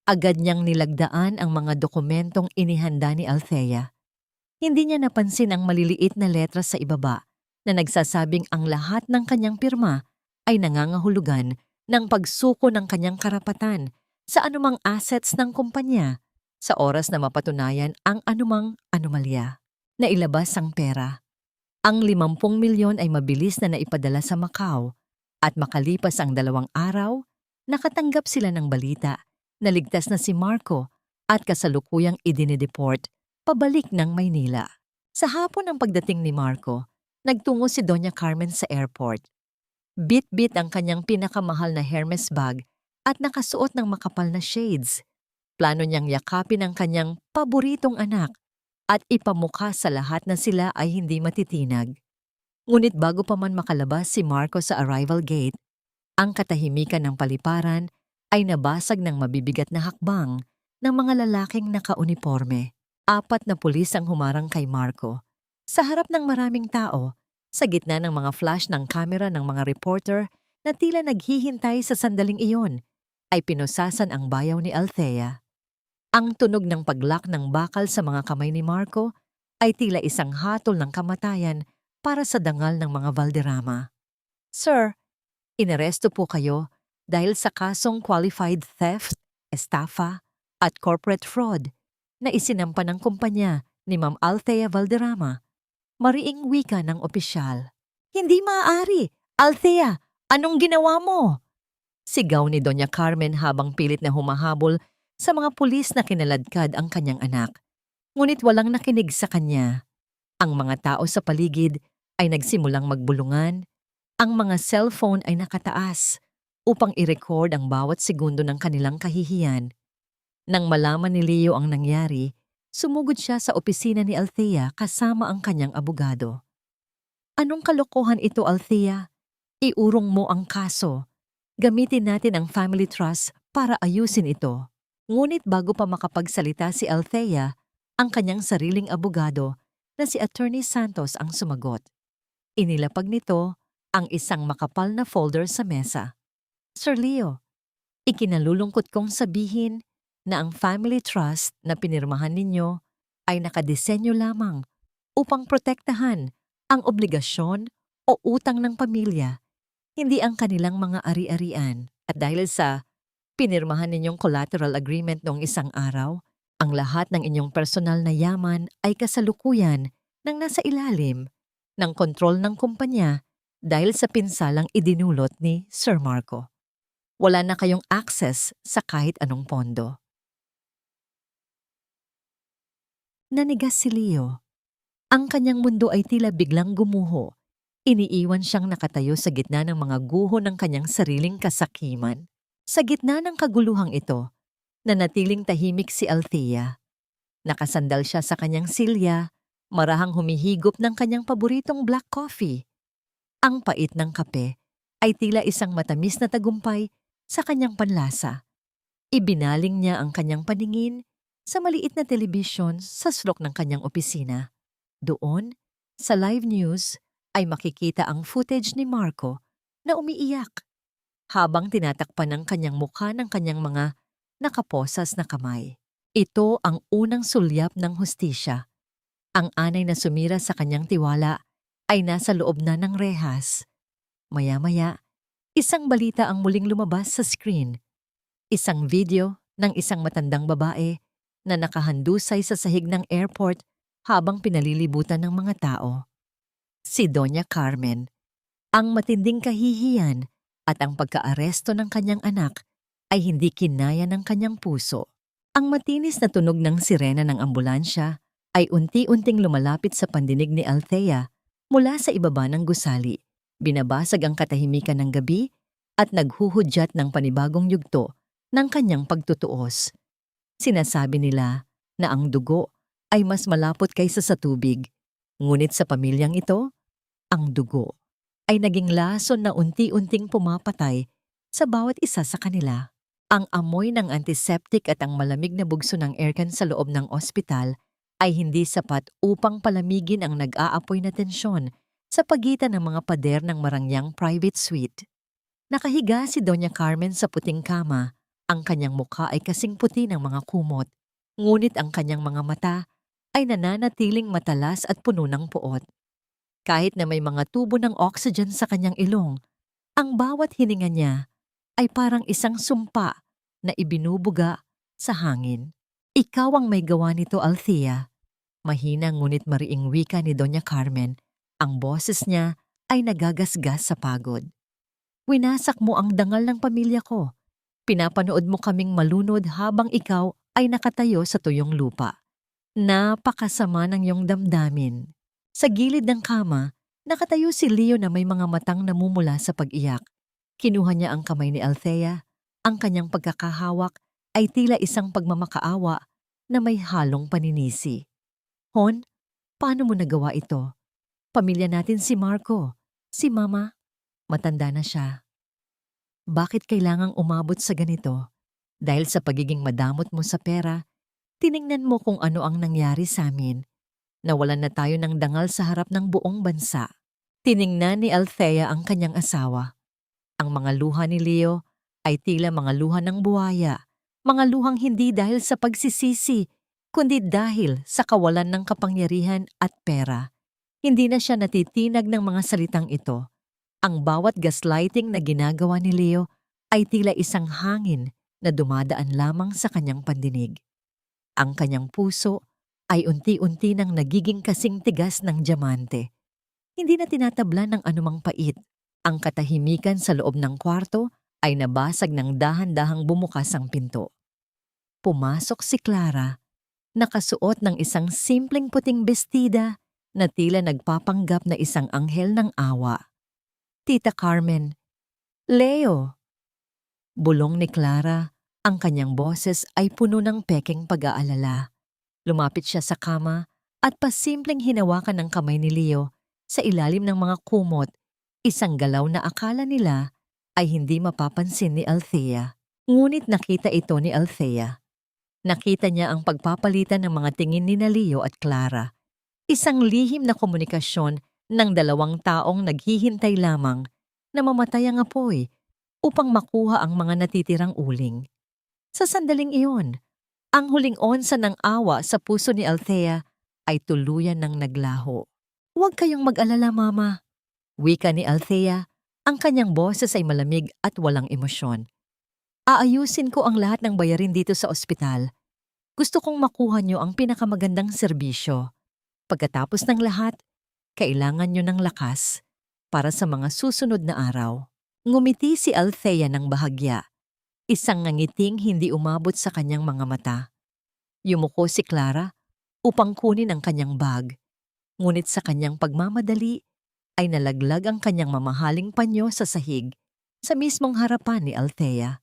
Agad niyang nilagdaan ang mga dokumentong inihanda ni Althea. Hindi niya napansin ang maliliit na letra sa ibaba na nagsasabing ang lahat ng kanyang pirma ay nangangahulugan ng pagsuko ng kanyang karapatan sa anumang assets ng kumpanya sa oras na mapatunayan ang anumang anomalya. Nailabas ang pera. Ang 50 milyon ay mabilis na naipadala sa Macau at makalipas ang 2 araw, nakatanggap sila ng balita na ligtas na si Marco at kasalukuyang idinideport pabalik ng Maynila. Sa hapon ng pagdating ni Marco, nagtungo si Doña Carmen sa airport. Bit-bit ang kanyang pinakamahal na Hermes bag at nakasuot ng makapal na shades. Plano niyang yakapin ang kanyang paboritong anak at ipamukha sa lahat na sila ay hindi matitinag. Ngunit bago pa man makalabas si Marco sa arrival gate, ang katahimikan ng paliparan ay nabasag ng mabibigat na hakbang ng mga lalaking nakauniporme. 4 na pulis ang humarang kay Marco. Sa harap ng maraming tao, sa gitna ng mga flash ng kamera ng mga reporter na tila naghihintay sa sandaling iyon, ay pinusasan ang bayaw ni Althea. Ang tunog ng paglock ng bakal sa mga kamay ni Marco ay tila isang hatol ng kamatayan para sa dangal ng mga Valderrama. Sir, inaresto po kayo dahil sa kasong qualified theft, estafa, at corporate fraud na isinampa ng kumpanya ni Ma'am Althea Valderrama. Mariing wika ng opisyal. Hindi maaari! Althea, anong ginawa mo? Sigaw ni Doña Carmen habang pilit na humahabol sa mga pulis na kinaladkad ang kanyang anak. Ngunit walang nakinig sa kanya. Ang mga tao sa paligid ay nagsimulang magbulungan. Ang mga cellphone ay nakataas upang i-record ang bawat segundo ng kanilang kahihiyan. Nang malaman ni Leo ang nangyari, sumugod siya sa opisina ni Althea kasama ang kanyang abogado. Anong kalokohan ito, Althea? Iurong mo ang kaso. Gamitin natin ang family trust para ayusin ito. Ngunit bago pa makapagsalita si Althea, ang kanyang sariling abogado na si Attorney Santos ang sumagot. Inilapag nito ang isang makapal na folder sa mesa. Sir Leo, ikinalulungkot kong sabihin na ang family trust na pinirmahan ninyo ay nakadesenyo lamang upang protektahan ang obligasyon o utang ng pamilya, hindi ang kanilang mga ari-arian. At dahil sa pinirmahan ninyong collateral agreement noong isang araw, ang lahat ng inyong personal na yaman ay kasalukuyan ng nasa ilalim ng kontrol ng kumpanya dahil sa pinsalang idinulot ni Sir Marco. Wala na kayong access sa kahit anong pondo. Nanigas si Leo. Ang kanyang mundo ay tila biglang gumuho. Iniiwan siyang nakatayo sa gitna ng mga guho ng kanyang sariling kasakiman. Sa gitna ng kaguluhang ito, nanatiling tahimik si Althea. Nakasandal siya sa kanyang silya, marahang humihigop ng kanyang paboritong black coffee. Ang pait ng kape ay tila isang matamis na tagumpay sa kanyang panlasa. Ibinaling niya ang kanyang paningin sa maliit na telebisyon sa sulok ng kanyang opisina. Doon, sa live news, ay makikita ang footage ni Marco na umiiyak habang tinatakpan ng kanyang mukha ng kanyang mga nakaposas na kamay. Ito ang unang sulyap ng hustisya. Ang anay na sumira sa kanyang tiwala ay nasa loob na ng rehas. Maya-maya, isang balita ang muling lumabas sa screen. Isang video ng isang matandang babae na nakahandusay sa sahig ng airport habang pinalilibutan ng mga tao. Si Doña Carmen. Ang matinding kahihiyan at ang pagkaaresto ng kanyang anak ay hindi kinaya ng kanyang puso. Ang matinis na tunog ng sirena ng ambulansya ay unti-unting lumalapit sa pandinig ni Althea mula sa ibaba ng gusali. Binabasag ang katahimikan ng gabi at naghuhudyat ng panibagong yugto ng kanyang pagtutuos. Sinasabi nila na ang dugo ay mas malapot kaysa sa tubig, ngunit sa pamilyang ito, ang dugo ay naging lason na unti-unting pumapatay sa bawat isa sa kanila. Ang amoy ng antiseptic at ang malamig na bugso ng aircon sa loob ng ospital ay hindi sapat upang palamigin ang nag-aapoy na tensyon sa pagitan ng mga pader ng marangyang private suite. Nakahiga si Doña Carmen sa puting kama. Ang kanyang mukha ay kasing puti ng mga kumot, ngunit ang kanyang mga mata ay nananatiling matalas at puno ng puot. Kahit na may mga tubo ng oxygen sa kanyang ilong, ang bawat hininga niya ay parang isang sumpa na ibinubuga sa hangin. Ikaw ang may gawa nito, Althea. Mahina ngunit mariing wika ni Doña Carmen. Ang boses niya ay nagagasgas sa pagod. Winasak mo ang dangal ng pamilya ko. Pinapanood mo kaming malunod habang ikaw ay nakatayo sa tuyong lupa. Napakasama ng iyong damdamin. Sa gilid ng kama, nakatayo si Leo na may mga matang namumula sa pag-iyak. Kinuha niya ang kamay ni Althea. Ang kanyang pagkakahawak ay tila isang pagmamakaawa na may halong paninisi. Hon, paano mo nagawa ito? Pamilya natin si Marco, si Mama. Matanda na siya. Bakit kailangang umabot sa ganito? Dahil sa pagiging madamot mo sa pera, tiningnan mo kung ano ang nangyari sa amin. Nawalan na tayo ng dangal sa harap ng buong bansa. Tiningnan ni Althea ang kanyang asawa. Ang mga luha ni Leo ay tila mga luha ng buhaya, mga luhang hindi dahil sa pagsisisi, kundi dahil sa kawalan ng kapangyarihan at pera. Hindi na siya natitinag ng mga salitang ito. Ang bawat gaslighting na ginagawa ni Leo ay tila isang hangin na dumadaan lamang sa kanyang pandinig. Ang kanyang puso ay unti-unti nang nagiging kasing tigas ng diamante. Hindi na tinatabla ng anumang pait. Ang katahimikan sa loob ng kwarto ay nabasag ng dahan-dahang bumukas ang pinto. Pumasok si Clara, nakasuot ng isang simpleng puting bestida na tila nagpapanggap na isang anghel ng awa. Tita Carmen, Leo! Bulong ni Clara, ang kanyang boses ay puno ng pekeng pag-aalala. Lumapit siya sa kama at pasimpleng hinawakan ng kamay ni Leo sa ilalim ng mga kumot, isang galaw na akala nila ay hindi mapapansin ni Althea. Ngunit nakita ito ni Althea. Nakita niya ang pagpapalitan ng mga tingin ni Leo at Clara. Isang lihim na komunikasyon ng dalawang taong naghihintay lamang na mamatay ang apoy upang makuha ang mga natitirang uling. Sa sandaling iyon, ang huling onsa ng awa sa puso ni Althea ay tuluyan ng naglaho. "Huwag kayong mag-alala, Mama." Wika ni Althea, ang kanyang boses ay malamig at walang emosyon. "Aayusin ko ang lahat ng bayarin dito sa ospital. Gusto kong makuha niyo ang pinakamagandang serbisyo. Pagkatapos ng lahat, kailangan niyo ng lakas para sa mga susunod na araw." Ngumiti si Althea ng bahagya, isang ngangiting hindi umabot sa kanyang mga mata. Yumuko si Clara upang kunin ang kanyang bag, ngunit sa kanyang pagmamadali ay nalaglag ang kanyang mamahaling panyo sa sahig sa mismong harapan ni Althea.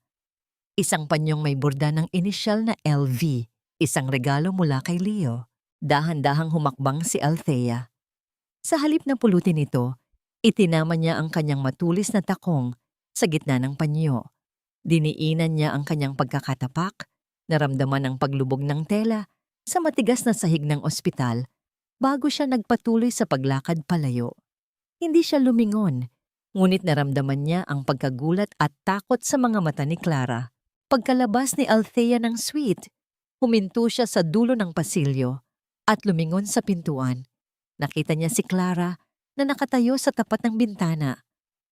Isang panyong may borda ng inisyal na LV, isang regalo mula kay Leo. Dahan-dahang humakbang si Althea. Sa halip na pulutin ito, itinama niya ang kanyang matulis na takong sa gitna ng panyo. Diniinan niya ang kanyang pagkakatapak, naramdaman ang paglubog ng tela sa matigas na sahig ng ospital bago siya nagpatuloy sa paglakad palayo. Hindi siya lumingon, ngunit naramdaman niya ang pagkagulat at takot sa mga mata ni Clara. Pagkalabas ni Althea ng suite, huminto siya sa dulo ng pasilyo at lumingon sa pintuan. Nakita niya si Clara na nakatayo sa tapat ng bintana,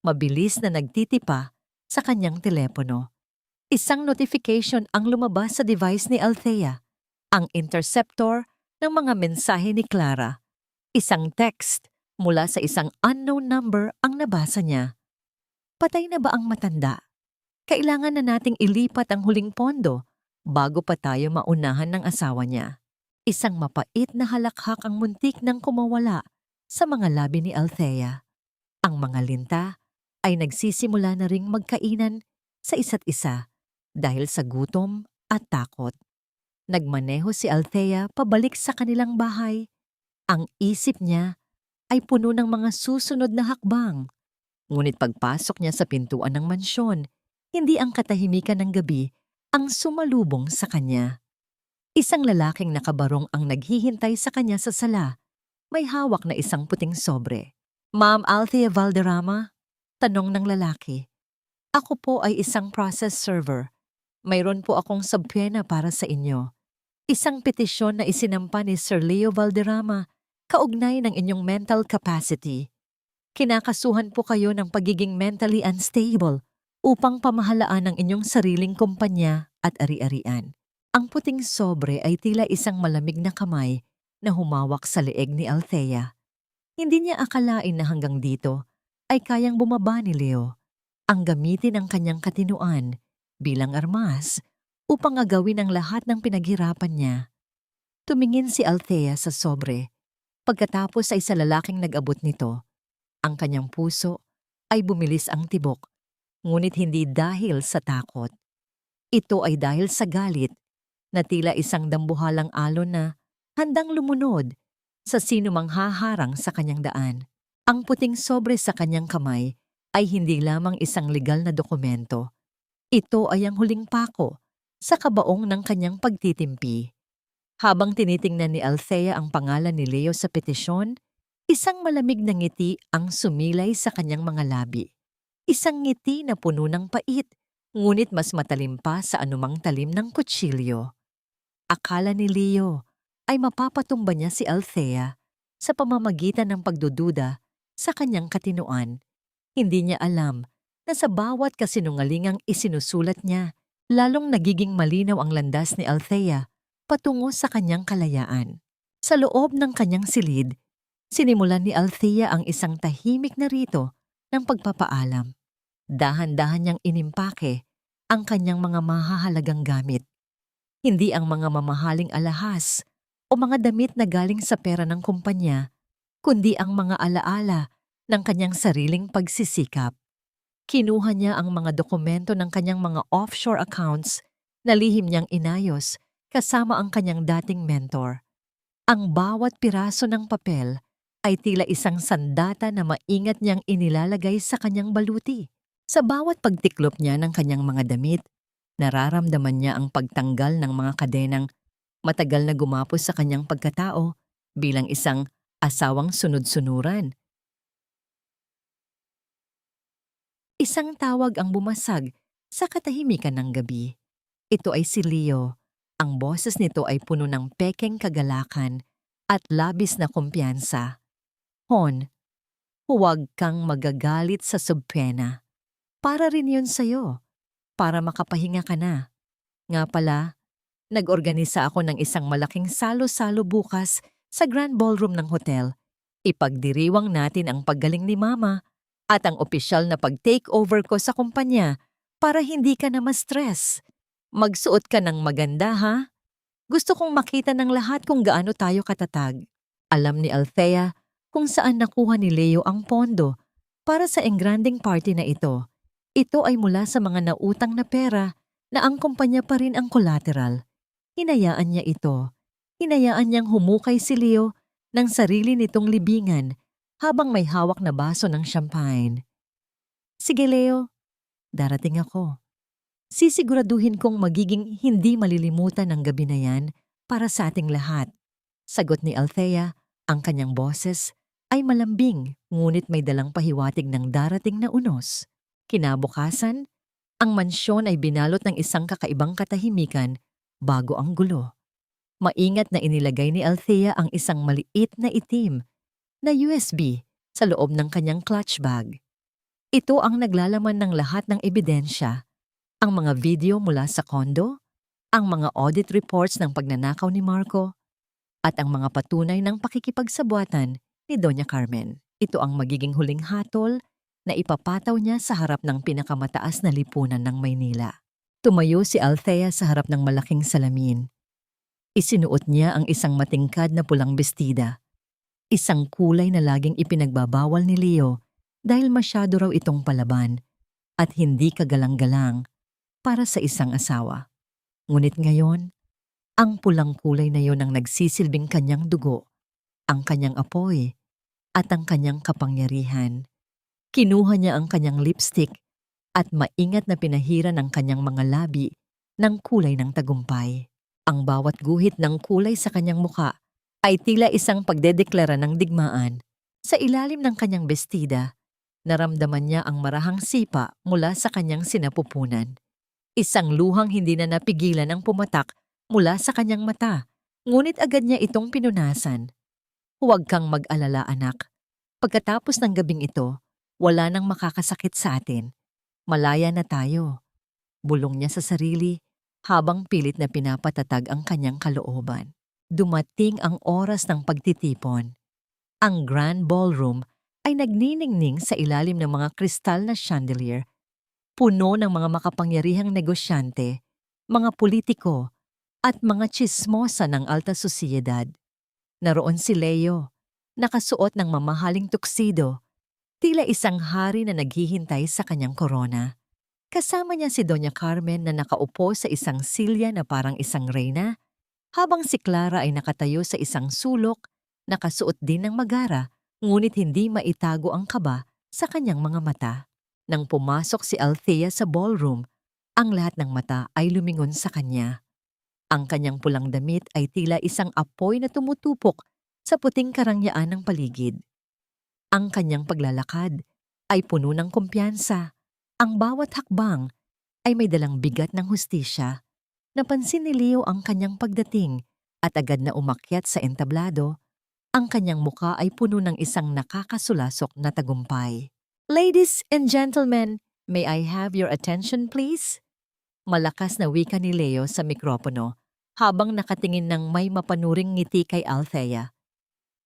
mabilis na nagtitipa sa kanyang telepono. Isang notification ang lumabas sa device ni Althea, ang interceptor ng mga mensahe ni Clara. Isang text mula sa isang unknown number ang nabasa niya. Patay na ba ang matanda? Kailangan na nating ilipat ang huling pondo bago pa tayo maunahan ng asawa niya. Isang mapait na halakhak ang muntik nang kumawala sa mga labi ni Althea. Ang mga linta ay nagsisimula na ring magkainan sa isa't isa dahil sa gutom at takot. Nagmaneho si Althea pabalik sa kanilang bahay. Ang isip niya ay puno ng mga susunod na hakbang. Ngunit pagpasok niya sa pintuan ng mansyon, hindi ang katahimikan ng gabi ang sumalubong sa kanya. Isang lalaking nakabarong ang naghihintay sa kanya sa sala. May hawak na isang puting sobre. "Ma'am Althea Valderrama?" Tanong ng lalaki. "Ako po ay isang process server. Mayroon po akong subpoena para sa inyo. Isang petisyon na isinampa ni Sir Leo Valderrama kaugnay ng inyong mental capacity. Kinakasuhan po kayo ng pagiging mentally unstable upang pamahalaan ang inyong sariling kumpanya at ari-arian." Ang puting sobre ay tila isang malamig na kamay na humawak sa leeg ni Althea. Hindi niya akalain na hanggang dito ay kayang bumaba ni Leo ang gamitin ang kanyang katinuan bilang armas upang agawin ang lahat ng pinaghirapan niya. Tumingin si Althea sa sobre. Pagkatapos ay sa lalaking nag-abot nito. Ang kanyang puso ay bumilis ang tibok, ngunit hindi dahil sa takot. Ito ay dahil sa galit na tila isang dambuhalang alon na handang lumunod sa sinumang haharang sa kanyang daan. Ang puting sobre sa kanyang kamay ay hindi lamang isang legal na dokumento. Ito ay ang huling pako sa kabaong ng kanyang pagtitimpi. Habang tinitingnan ni Althea ang pangalan ni Leo sa petisyon, isang malamig na ngiti ang sumilay sa kanyang mga labi. Isang ngiti na puno ng pait, ngunit mas matalim pa sa anumang talim ng kutsilyo. Akala ni Leo ay mapapatumba niya si Althea sa pamamagitan ng pagdududa sa kanyang katinuan. Hindi niya alam na sa bawat kasinungalingang isinusulat niya, lalong nagiging malinaw ang landas ni Althea patungo sa kanyang kalayaan. Sa loob ng kanyang silid, sinimulan ni Althea ang isang tahimik na rito ng pagpapaalam. Dahan-dahan niyang inimpake ang kanyang mga mahahalagang gamit. Hindi ang mga mamahaling alahas o mga damit na galing sa pera ng kumpanya, kundi ang mga alaala ng kanyang sariling pagsisikap. Kinuha niya ang mga dokumento ng kanyang mga offshore accounts na lihim niyang inayos kasama ang kanyang dating mentor. Ang bawat piraso ng papel ay tila isang sandata na maingat niyang inilalagay sa kanyang baluti. Sa bawat pagtiklop niya ng kanyang mga damit, nararamdaman niya ang pagtanggal ng mga kadenang matagal na gumapos sa kanyang pagkatao bilang isang asawang sunod-sunuran. Isang tawag ang bumasag sa katahimikan ng gabi. Ito ay si Leo. Ang boses nito ay puno ng pekeng kagalakan at labis na kumpiyansa. "Hon, huwag kang magagalit sa subpena. Para rin yun sa'yo. Para makapahinga ka na. Nga pala, nag-organisa ako ng isang malaking salo-salo bukas sa Grand Ballroom ng hotel. Ipagdiriwang natin ang paggaling ni Mama at ang opisyal na pag-takeover ko sa kumpanya para hindi ka na ma-stress. Magsuot ka ng maganda, ha? Gusto kong makita ng lahat kung gaano tayo katatag." Alam ni Althea kung saan nakuha ni Leo ang pondo para sa engranding party na ito. Ito ay mula sa mga nautang na pera na ang kumpanya pa rin ang collateral. Hinayaan niya ito. Hinayaan niyang humukay si Leo ng sarili nitong libingan habang may hawak na baso ng champagne. "Sige Leo, darating ako. Sisiguraduhin kong magiging hindi malilimutan ang gabi na yan para sa ating lahat." Sagot ni Althea, ang kanyang boses ay malambing ngunit may dalang pahiwatig ng darating na unos. Kinabukasan, ang mansyon ay binalot ng isang kakaibang katahimikan bago ang gulo. Maingat na inilagay ni Althea ang isang maliit na itim na USB sa loob ng kanyang clutch bag. Ito ang naglalaman ng lahat ng ebidensya, ang mga video mula sa kondo, ang mga audit reports ng pagnanakaw ni Marco, at ang mga patunay ng pakikipagsabuatan ni Doña Carmen. Ito ang magiging huling hatol na ipapataw niya sa harap ng pinakamataas na lipunan ng Maynila. Tumayo si Althea sa harap ng malaking salamin. Isinuot niya ang isang matingkad na pulang bestida, isang kulay na laging ipinagbabawal ni Leo dahil masyado raw itong palaban at hindi kagalang-galang para sa isang asawa. Ngunit ngayon, ang pulang kulay na yon ang nagsisilbing kanyang dugo, ang kanyang apoy, at ang kanyang kapangyarihan. Kinuha niya ang kanyang lipstick at maingat na pinahiran ang kanyang mga labi ng kulay ng tagumpay. Ang bawat guhit ng kulay sa kanyang muka ay tila isang pagdedeklara ng digmaan. Sa ilalim ng kanyang bestida, naramdaman niya ang marahang sipa mula sa kanyang sinapupunan. Isang luhang hindi na napigilan ang pumatak mula sa kanyang mata, ngunit agad niya itong pinunasan. Huwag kang mag-alala, anak. Pagkatapos ng gabing ito, wala nang makakasakit sa atin. Malaya na tayo. Bulong niya sa sarili habang pilit na pinapatatag ang kanyang kalooban. Dumating ang oras ng pagtitipon. Ang grand ballroom ay nagniningning sa ilalim ng mga kristal na chandelier, puno ng mga makapangyarihang negosyante, mga politiko, at mga tsismosa ng alta sosyedad. Naroon si Leo, nakasuot ng mamahaling tuksido, tila isang hari na naghihintay sa kanyang korona. Kasama niya si Doña Carmen na nakaupo sa isang silya na parang isang reyna, habang si Clara ay nakatayo sa isang sulok, nakasuot din ng magara, ngunit hindi maitago ang kaba sa kanyang mga mata. Nang pumasok si Althea sa ballroom, ang lahat ng mata ay lumingon sa kanya. Ang kanyang pulang damit ay tila isang apoy na tumutupok sa puting karangyaan ng paligid. Ang kanyang paglalakad ay puno ng kumpiyansa. Ang bawat hakbang ay may dalang bigat ng hustisya. Napansin ni Leo ang kanyang pagdating at agad na umakyat sa entablado. Ang kanyang muka ay puno ng isang nakakasulasok na tagumpay. "Ladies and gentlemen, may I have your attention please?" Malakas na wika ni Leo sa mikropono habang nakatingin ng may mapanuring ngiti kay Althea.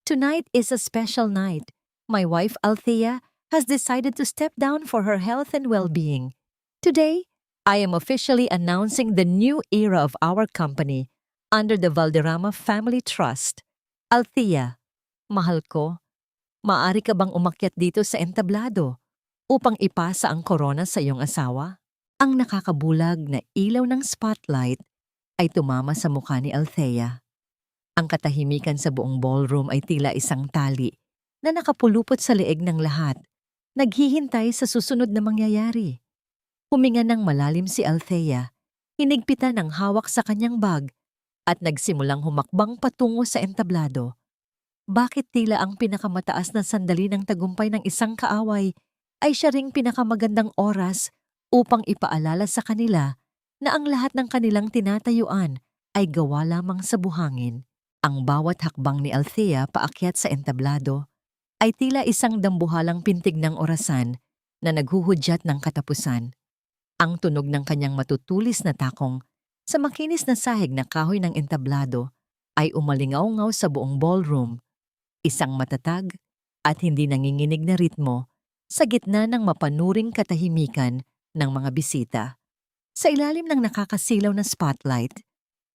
"Tonight is a special night. My wife Althea has decided to step down for her health and well-being. Today, I am officially announcing the new era of our company under the Valderrama Family Trust. Althea, mahal ko, maaari ka bang umakyat dito sa entablado upang ipasa ang korona sa iyong asawa?" Ang nakakabulag na ilaw ng spotlight ay tumama sa mukha ni Althea. Ang katahimikan sa buong ballroom ay tila isang tali na nakapulupot sa leeg ng lahat, naghihintay sa susunod na mangyayari. Huminga ng malalim si Althea, hinigpitan ng hawak sa kanyang bag at nagsimulang humakbang patungo sa entablado. Bakit tila ang pinakamataas na sandali ng tagumpay ng isang kaaway ay siya ring pinakamagandang oras upang ipaalala sa kanila na ang lahat ng kanilang tinatayuan ay gawa lamang sa buhangin. Ang bawat hakbang ni Althea paakyat sa entablado ay tila isang dambuhalang pintig ng orasan na naghuhudyat ng katapusan. Ang tunog ng kanyang matutulis na takong sa makinis na sahig na kahoy ng entablado ay umalingaw-ngaw sa buong ballroom, isang matatag at hindi nanginginig na ritmo sa gitna ng mapanuring katahimikan ng mga bisita. Sa ilalim ng nakakasilaw na spotlight,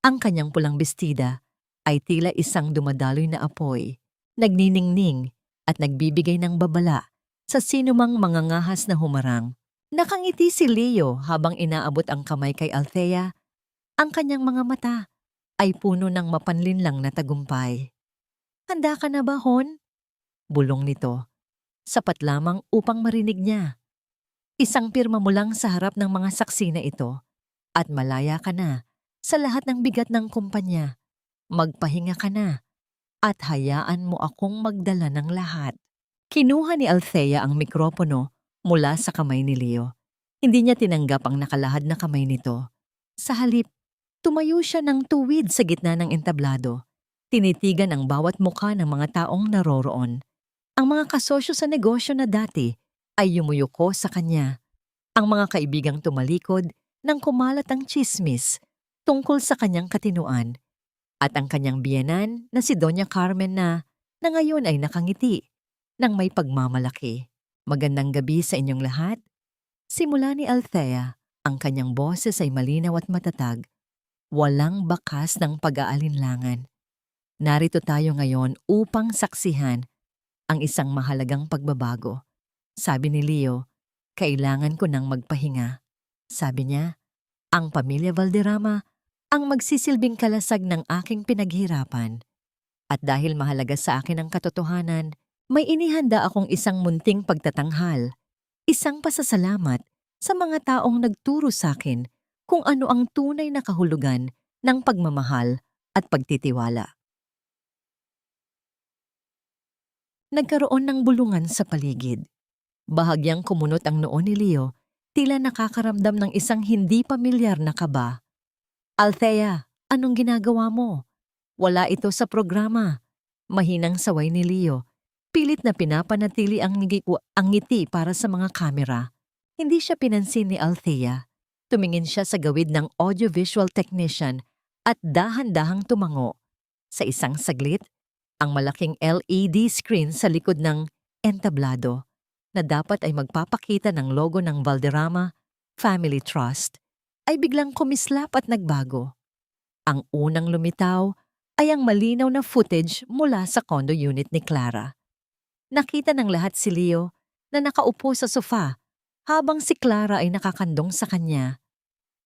ang kanyang pulang bestida ay tila isang dumadaloy na apoy, nagniningning at nagbibigay ng babala sa sinumang mangangahas na humarang. Nakangiti si Leo habang inaabot ang kamay kay Althea. Ang kanyang mga mata ay puno ng mapanlinlang na tagumpay. "Handa ka na ba, Hon?" Bulong nito. Sapat lamang upang marinig niya. "Isang pirma mo lang sa harap ng mga saksi na ito at malaya ka na sa lahat ng bigat ng kumpanya. Magpahinga ka na at hayaan mo akong magdala ng lahat. Kinuha ni Althea ang mikropono mula sa kamay ni Leo. Hindi niya tinanggap ang nakalahad na kamay nito. Sa halip, tumayo siya ng tuwid sa gitna ng entablado. Tinitigan ang bawat mukha ng mga taong naroroon. Ang mga kasosyo sa negosyo na dati ay yumuyuko sa kanya. Ang mga kaibigang tumalikod nang kumalat ang tsismis tungkol sa kanyang katinuan. At ang kanyang biyenan na si Doña Carmen na ngayon ay nakangiti nang may pagmamalaki. Magandang gabi sa inyong lahat. Simula ni Althea, ang kanyang boses ay malinaw at matatag. Walang bakas ng pag-aalinlangan. Narito tayo ngayon upang saksihan ang isang mahalagang pagbabago. Sabi ni Leo, kailangan ko nang magpahinga. Sabi niya, ang pamilya Valderrama ang magsisilbing kalasag ng aking pinaghirapan. At dahil mahalaga sa akin ang katotohanan, may inihanda akong isang munting pagtatanghal, isang pasasalamat sa mga taong nagturo sa akin kung ano ang tunay na kahulugan ng pagmamahal at pagtitiwala. Nagkaroon ng bulungan sa paligid. Bahagyang kumunot ang noo ni Leo, tila nakakaramdam ng isang hindi pamilyar na kaba. Althea, anong ginagawa mo? Wala ito sa programa. Mahinang saway ni Leo. Pilit na pinapanatili ang ngiti para sa mga kamera. Hindi siya pinansin ni Althea. Tumingin siya sa gawid ng audiovisual technician at dahan-dahang tumango. Sa isang saglit, ang malaking LED screen sa likod ng entablado na dapat ay magpapakita ng logo ng Valderrama Family Trust ay biglang kumislap at nagbago. Ang unang lumitaw ay ang malinaw na footage mula sa condo unit ni Clara. Nakita ng lahat si Leo na nakaupo sa sofa habang si Clara ay nakakandong sa kanya.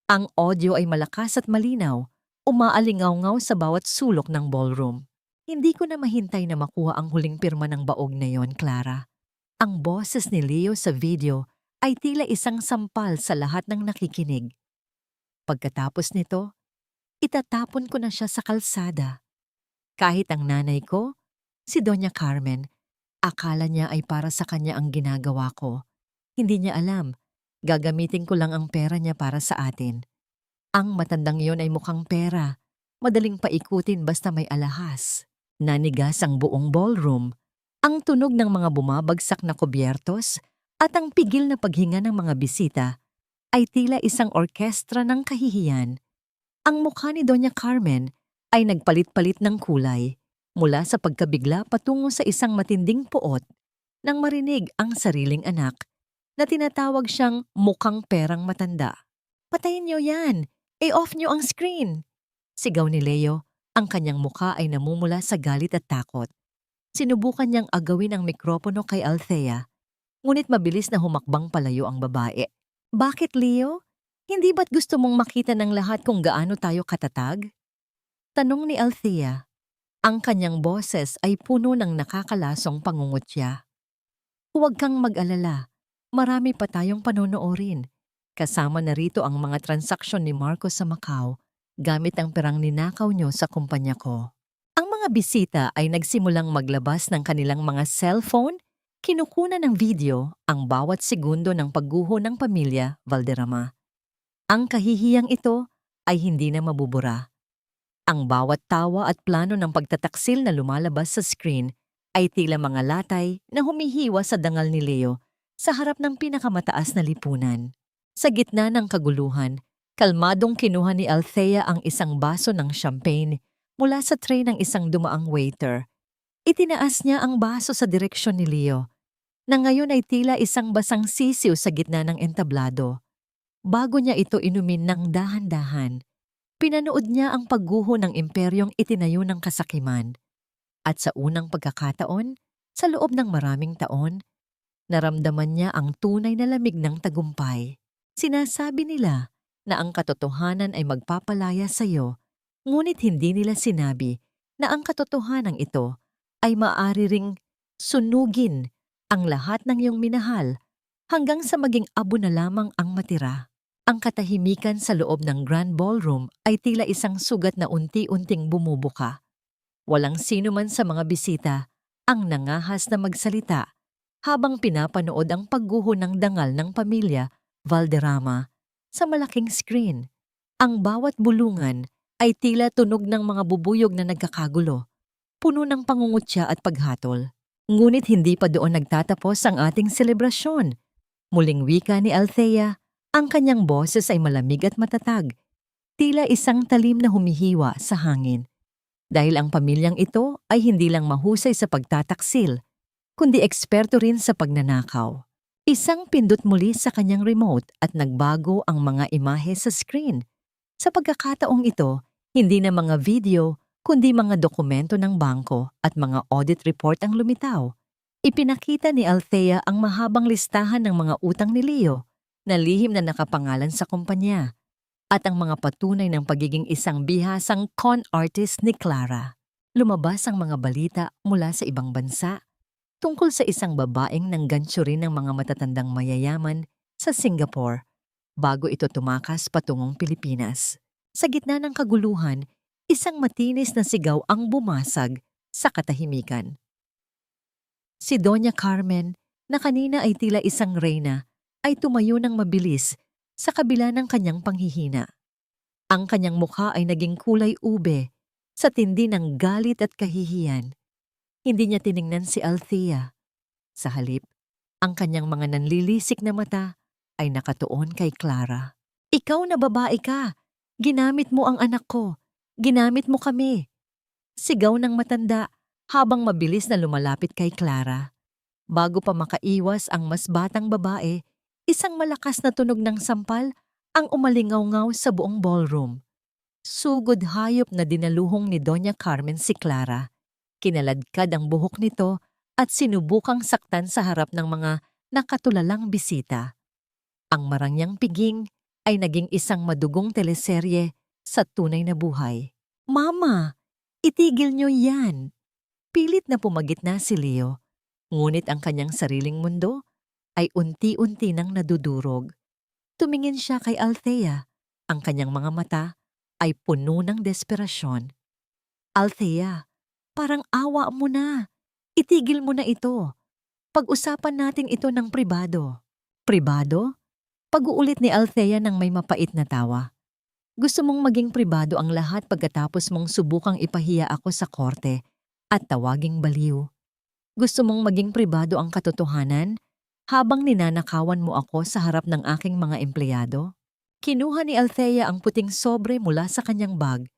Ang audio ay malakas at malinaw, umaalingaw-ngaw sa bawat sulok ng ballroom. Hindi ko na mahintay na makuha ang huling pirma ng baog na yon, Clara. Ang boses ni Leo sa video ay tila isang sampal sa lahat ng nakikinig. Pagkatapos nito, itatapon ko na siya sa kalsada. Kahit ang nanay ko, si Doña Carmen, akala niya ay para sa kanya ang ginagawa ko. Hindi niya alam, gagamitin ko lang ang pera niya para sa atin. Ang matandang iyon ay mukhang pera, madaling paikutin basta may alahas. Nanigas ang buong ballroom, ang tunog ng mga bumabagsak na kubyertos at ang pigil na paghinga ng mga bisita ay tila isang orkestra ng kahihiyan. Ang mukha ni Doña Carmen ay nagpalit-palit ng kulay mula sa pagkabigla patungo sa isang matinding puot nang marinig ang sariling anak na tinatawag siyang mukhang perang matanda. Patayin niyo yan! I-off niyo ang screen! Sigaw ni Leo, ang kanyang mukha ay namumula sa galit at takot. Sinubukan niyang agawin ang mikropono kay Althea, ngunit mabilis na humakbang palayo ang babae. Bakit, Leo? Hindi ba't gusto mong makita ng lahat kung gaano tayo katatag? Tanong ni Althea. Ang kanyang boses ay puno ng nakakalasong pangungutya. Huwag kang mag-alala. Marami pa tayong panonoorin. Kasama na rito ang mga transaksyon ni Marcos sa Macau gamit ang perang ninakaw niyo sa kumpanya ko. Ang mga bisita ay nagsimulang maglabas ng kanilang mga cellphone, kinukunan ng video ang bawat segundo ng pagguho ng pamilya Valderrama. Ang kahihiyang ito ay hindi na mabubura. Ang bawat tawa at plano ng pagtataksil na lumalabas sa screen ay tila mga latay na humihiwa sa dangal ni Leo sa harap ng pinakamataas na lipunan. Sa gitna ng kaguluhan, kalmadong kinuha ni Althea ang isang baso ng champagne mula sa tray ng isang dumaang waiter. Itinaas niya ang baso sa direksyon ni Leo, na ngayon ay tila isang basang sisiw sa gitna ng entablado. Bago niya ito inumin ng dahan-dahan, pinanood niya ang pagguho ng imperyong itinayo ng kasakiman. At sa unang pagkakataon, sa loob ng maraming taon, naramdaman niya ang tunay na lamig ng tagumpay. Sinasabi nila na ang katotohanan ay magpapalaya sa iyo, ngunit hindi nila sinabi na ang katotohanan ito ay maaari ring sunugin ang lahat ng iyong minahal hanggang sa maging abo na lamang ang matira. Ang katahimikan sa loob ng Grand Ballroom ay tila isang sugat na unti-unting bumubuka. Walang sino man sa mga bisita ang nangahas na magsalita habang pinapanood ang pagguho ng dangal ng pamilya Valderrama sa malaking screen. Ang bawat bulungan ay tila tunog ng mga bubuyog na nagkakagulo, puno ng pangungutya at paghatol. Ngunit hindi pa doon nagtatapos ang ating selebrasyon. Muling wika ni Althea, ang kanyang boses ay malamig at matatag, tila isang talim na humihiwa sa hangin. Dahil ang pamilyang ito ay hindi lang mahusay sa pagtataksil, kundi eksperto rin sa pagnanakaw. Isang pindot muli sa kanyang remote at nagbago ang mga imahe sa screen. Sa pagkakataong ito, hindi na mga video, kundi mga dokumento ng bangko at mga audit report ang lumitaw. Ipinakita ni Althea ang mahabang listahan ng mga utang ni Leo na lihim na nakapangalan sa kumpanya at ang mga patunay ng pagiging isang bihasang con artist ni Clara. Lumabas ang mga balita mula sa ibang bansa tungkol sa isang babaeng nanggansyo rin ng mga matatandang mayayaman sa Singapore bago ito tumakas patungong Pilipinas. Sa gitna ng kaguluhan, isang matinis na sigaw ang bumasag sa katahimikan. Si Doña Carmen, na kanina ay tila isang reyna, ay tumayo ng mabilis sa kabila ng kanyang panghihina. Ang kanyang mukha ay naging kulay ube sa tindi ng galit at kahihiyan. Hindi niya tiningnan si Althea. Sa halip, ang kanyang mga nanlilisik na mata ay nakatuon kay Clara. Ikaw na babae ka! Ginamit mo ang anak ko! Ginamit mo kami! Sigaw ng matanda habang mabilis na lumalapit kay Clara. Bago pa makaiwas ang mas batang babae, isang malakas na tunog ng sampal ang umalingaw-ngaw sa buong ballroom. Sugod hayop na dinaluhong ni Doña Carmen si Clara. Kinaladkad ang buhok nito at sinubukang saktan sa harap ng mga nakatulalang bisita. Ang marangyang piging ay naging isang madugong teleserye sa tunay na buhay. Mama, itigil niyo yan! Pilit na pumagitna si Leo, ngunit ang kanyang sariling mundo ay unti-unti nang nadudurog. Tumingin siya kay Althea, ang kanyang mga mata ay puno ng desperasyon. Althea, parang awa mo na. Itigil mo na ito. Pag-usapan natin ito ng pribado. Pribado? Pag-uulit ni Althea ng may mapait na tawa. Gusto mong maging pribado ang lahat pagkatapos mong subukang ipahiya ako sa korte at tawaging baliw. Gusto mong maging pribado ang katotohanan habang ninanakawan mo ako sa harap ng aking mga empleyado? Kinuha ni Althea ang puting sobre mula sa kanyang bag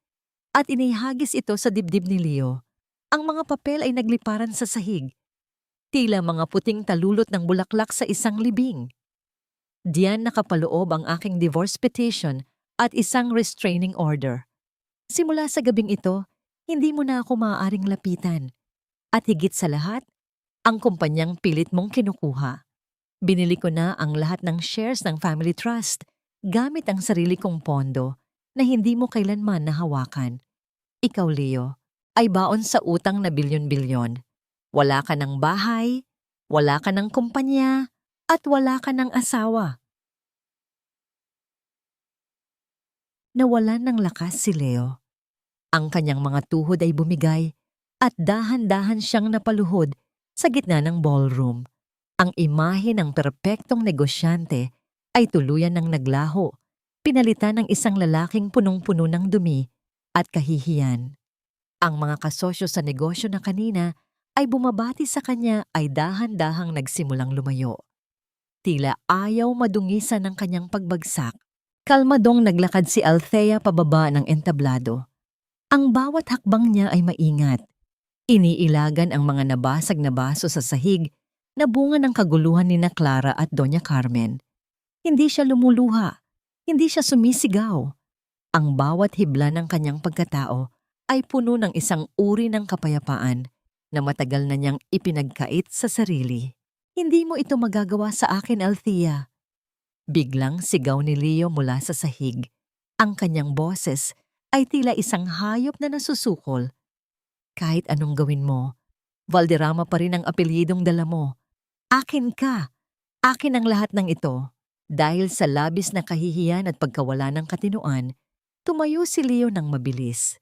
at inihagis ito sa dibdib ni Leo. Ang mga papel ay nagliparan sa sahig. Tila mga puting talulot ng bulaklak sa isang libing. Diyan nakapaloob ang aking divorce petition at isang restraining order. Simula sa gabing ito, hindi mo na ako maaaring lapitan. At higit sa lahat, ang kumpanyang pilit mong kinukuha. Binili ko na ang lahat ng shares ng Family Trust gamit ang sarili kong pondo na hindi mo kailanman nahawakan. Ikaw, Leo, ay baon sa utang na bilyon-bilyon. Wala ka ng bahay, wala ka ng kumpanya, at wala ka ng asawa. Nawalan ng lakas si Leo. Ang kanyang mga tuhod ay bumigay at dahan-dahan siyang napaluhod sa gitna ng ballroom. Ang imahe ng perpektong negosyante ay tuluyan ng naglaho, pinalitan ng isang lalaking punong-puno ng dumi at kahihiyan. Ang mga kasosyo sa negosyo na kanina ay bumabati sa kanya ay dahan-dahang nagsimulang lumayo. Tila ayaw madungisan ng kanyang pagbagsak. Kalmadong naglakad si Althea pababa ng entablado. Ang bawat hakbang niya ay maingat. Iniilagan ang mga nabasag na baso sa sahig na bunga ng kaguluhan ni na Clara at Doña Carmen. Hindi siya lumuluha, hindi siya sumisigaw. Ang bawat hibla ng kanyang pagkatao ay puno ng isang uri ng kapayapaan na matagal na niyang ipinagkait sa sarili. Hindi mo ito magagawa sa akin, Althea. Biglang sigaw ni Leo mula sa sahig. Ang kanyang boses ay tila isang hayop na nasusukol. Kahit anong gawin mo, Valderrama pa rin ang apelyidong dala mo. Akin ka. Akin ang lahat ng ito. Dahil sa labis na kahihiyan at pagkawala ng katinuan, tumayo si Leo ng mabilis.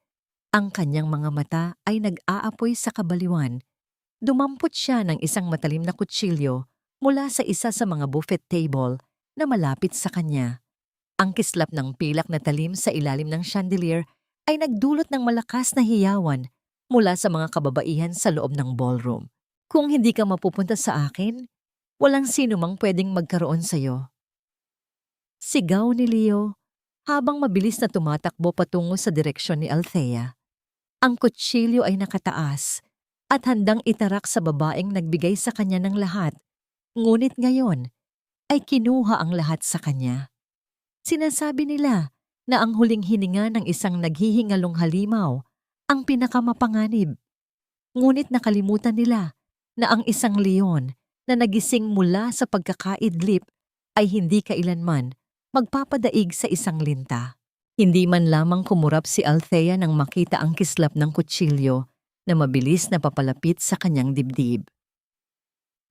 Ang kanyang mga mata ay nag-aapoy sa kabaliwan. Dumampot siya ng isang matalim na kutsilyo mula sa isa sa mga buffet table na malapit sa kanya. Ang kislap ng pilak na talim sa ilalim ng chandelier ay nagdulot ng malakas na hiyawan mula sa mga kababaihan sa loob ng ballroom. Kung hindi ka mapupunta sa akin, walang sino mang pwedeng magkaroon sa'yo. Sigaw ni Leo habang mabilis na tumatakbo patungo sa direksyon ni Althea. Ang kutsilyo ay nakataas at handang itarak sa babaeng nagbigay sa kanya ng lahat, ngunit ngayon ay kinuha ang lahat sa kanya. Sinasabi nila na ang huling hininga ng isang naghihingalong halimaw ang pinakamapanganib. Ngunit nakalimutan nila na ang isang leon na nagising mula sa pagkakaidlip ay hindi kailanman magpapadaig sa isang linta. Hindi man lamang kumurap si Althea nang makita ang kislap ng kutsilyo na mabilis na papalapit sa kanyang dibdib.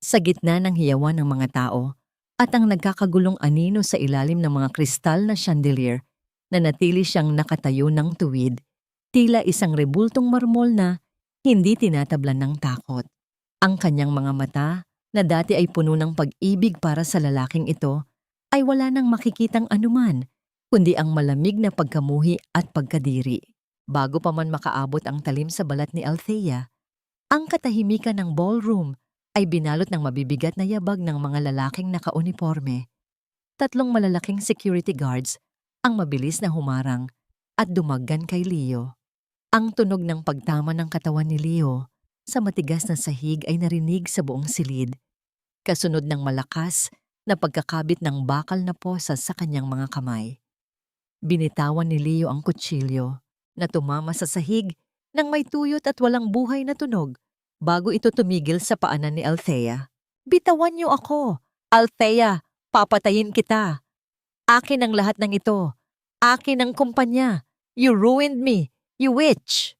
Sa gitna ng hiyawan ng mga tao at ang nagkakagulong anino sa ilalim ng mga kristal na chandelier, nanatili siyang nakatayo ng tuwid, tila isang rebultong marmol na hindi tinatablan ng takot. Ang kanyang mga mata, na dati ay puno ng pag-ibig para sa lalaking ito, ay wala nang makikitang anuman, kundi ang malamig na pagkamuhi at pagkadiri. Bago pa man makaabot ang talim sa balat ni Althea, ang katahimikan ng ballroom ay binalot ng mabibigat na yabag ng mga lalaking nakauniforme. 3 malalaking security guards ang mabilis na humarang at dumaggan kay Leo. Ang tunog ng pagtama ng katawan ni Leo sa matigas na sahig ay narinig sa buong silid, kasunod ng malakas na pagkakabit ng bakal na posas sa kanyang mga kamay. Binitawan ni Leo ang kutsilyo na tumama sa sahig nang may tuyot at walang buhay na tunog bago ito tumigil sa paanan ni Althea. "Bitawan niyo ako! Althea, papatayin kita! Akin ang lahat ng ito! Akin ang kumpanya! You ruined me! You witch!"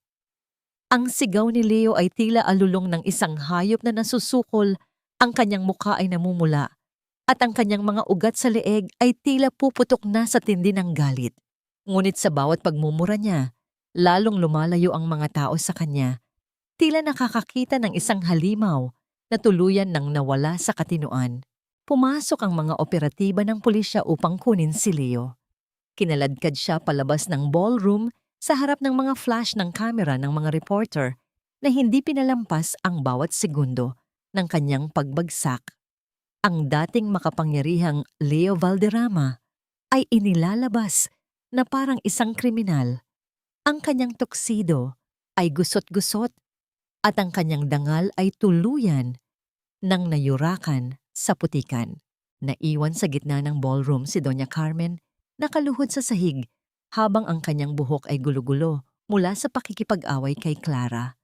Ang sigaw ni Leo ay tila alulong ng isang hayop na nasusukol, ang kanyang mukha ay namumula, at ang kanyang mga ugat sa leeg ay tila puputok na sa tindi ng galit. Ngunit sa bawat pagmumura niya, lalong lumalayo ang mga tao sa kanya, tila nakakakita ng isang halimaw na tuluyan nang nawala sa katinoan. Pumasok ang mga operatiba ng pulisya upang kunin si Leo. Kinaladkad siya palabas ng ballroom sa harap ng mga flash ng kamera ng mga reporter na hindi pinalampas ang bawat segundo ng kanyang pagbagsak. Ang dating makapangyarihang Leo Valderrama ay inilalabas na parang isang kriminal. Ang kanyang tuxedo ay gusot-gusot at ang kanyang dangal ay tuluyan ng nayurakan sa putikan. Naiwan sa gitna ng ballroom si Doña Carmen, nakaluhod sa sahig habang ang kanyang buhok ay gulo-gulo mula sa pakikipag-away kay Clara.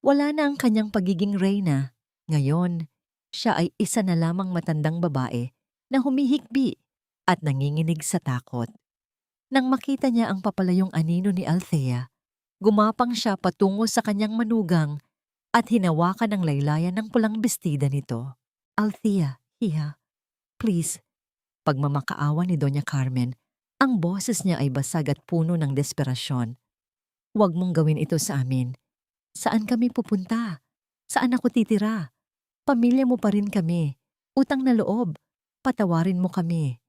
Wala na ang kanyang pagiging reyna. Ngayon, siya ay isa na lamang matandang babae na humihikbi at nanginginig sa takot. Nang makita niya ang papalayong anino ni Althea, gumapang siya patungo sa kanyang manugang at hinawakan ng laylayan ng pulang bestida nito. "Althea, hiya, please." Pagmamakaawa ni Doña Carmen, ang boses niya ay basag at puno ng desperasyon. "Huwag mong gawin ito sa amin. Saan kami pupunta? Saan ako titira? Pamilya mo pa rin kami. Utang na loob. Patawarin mo kami.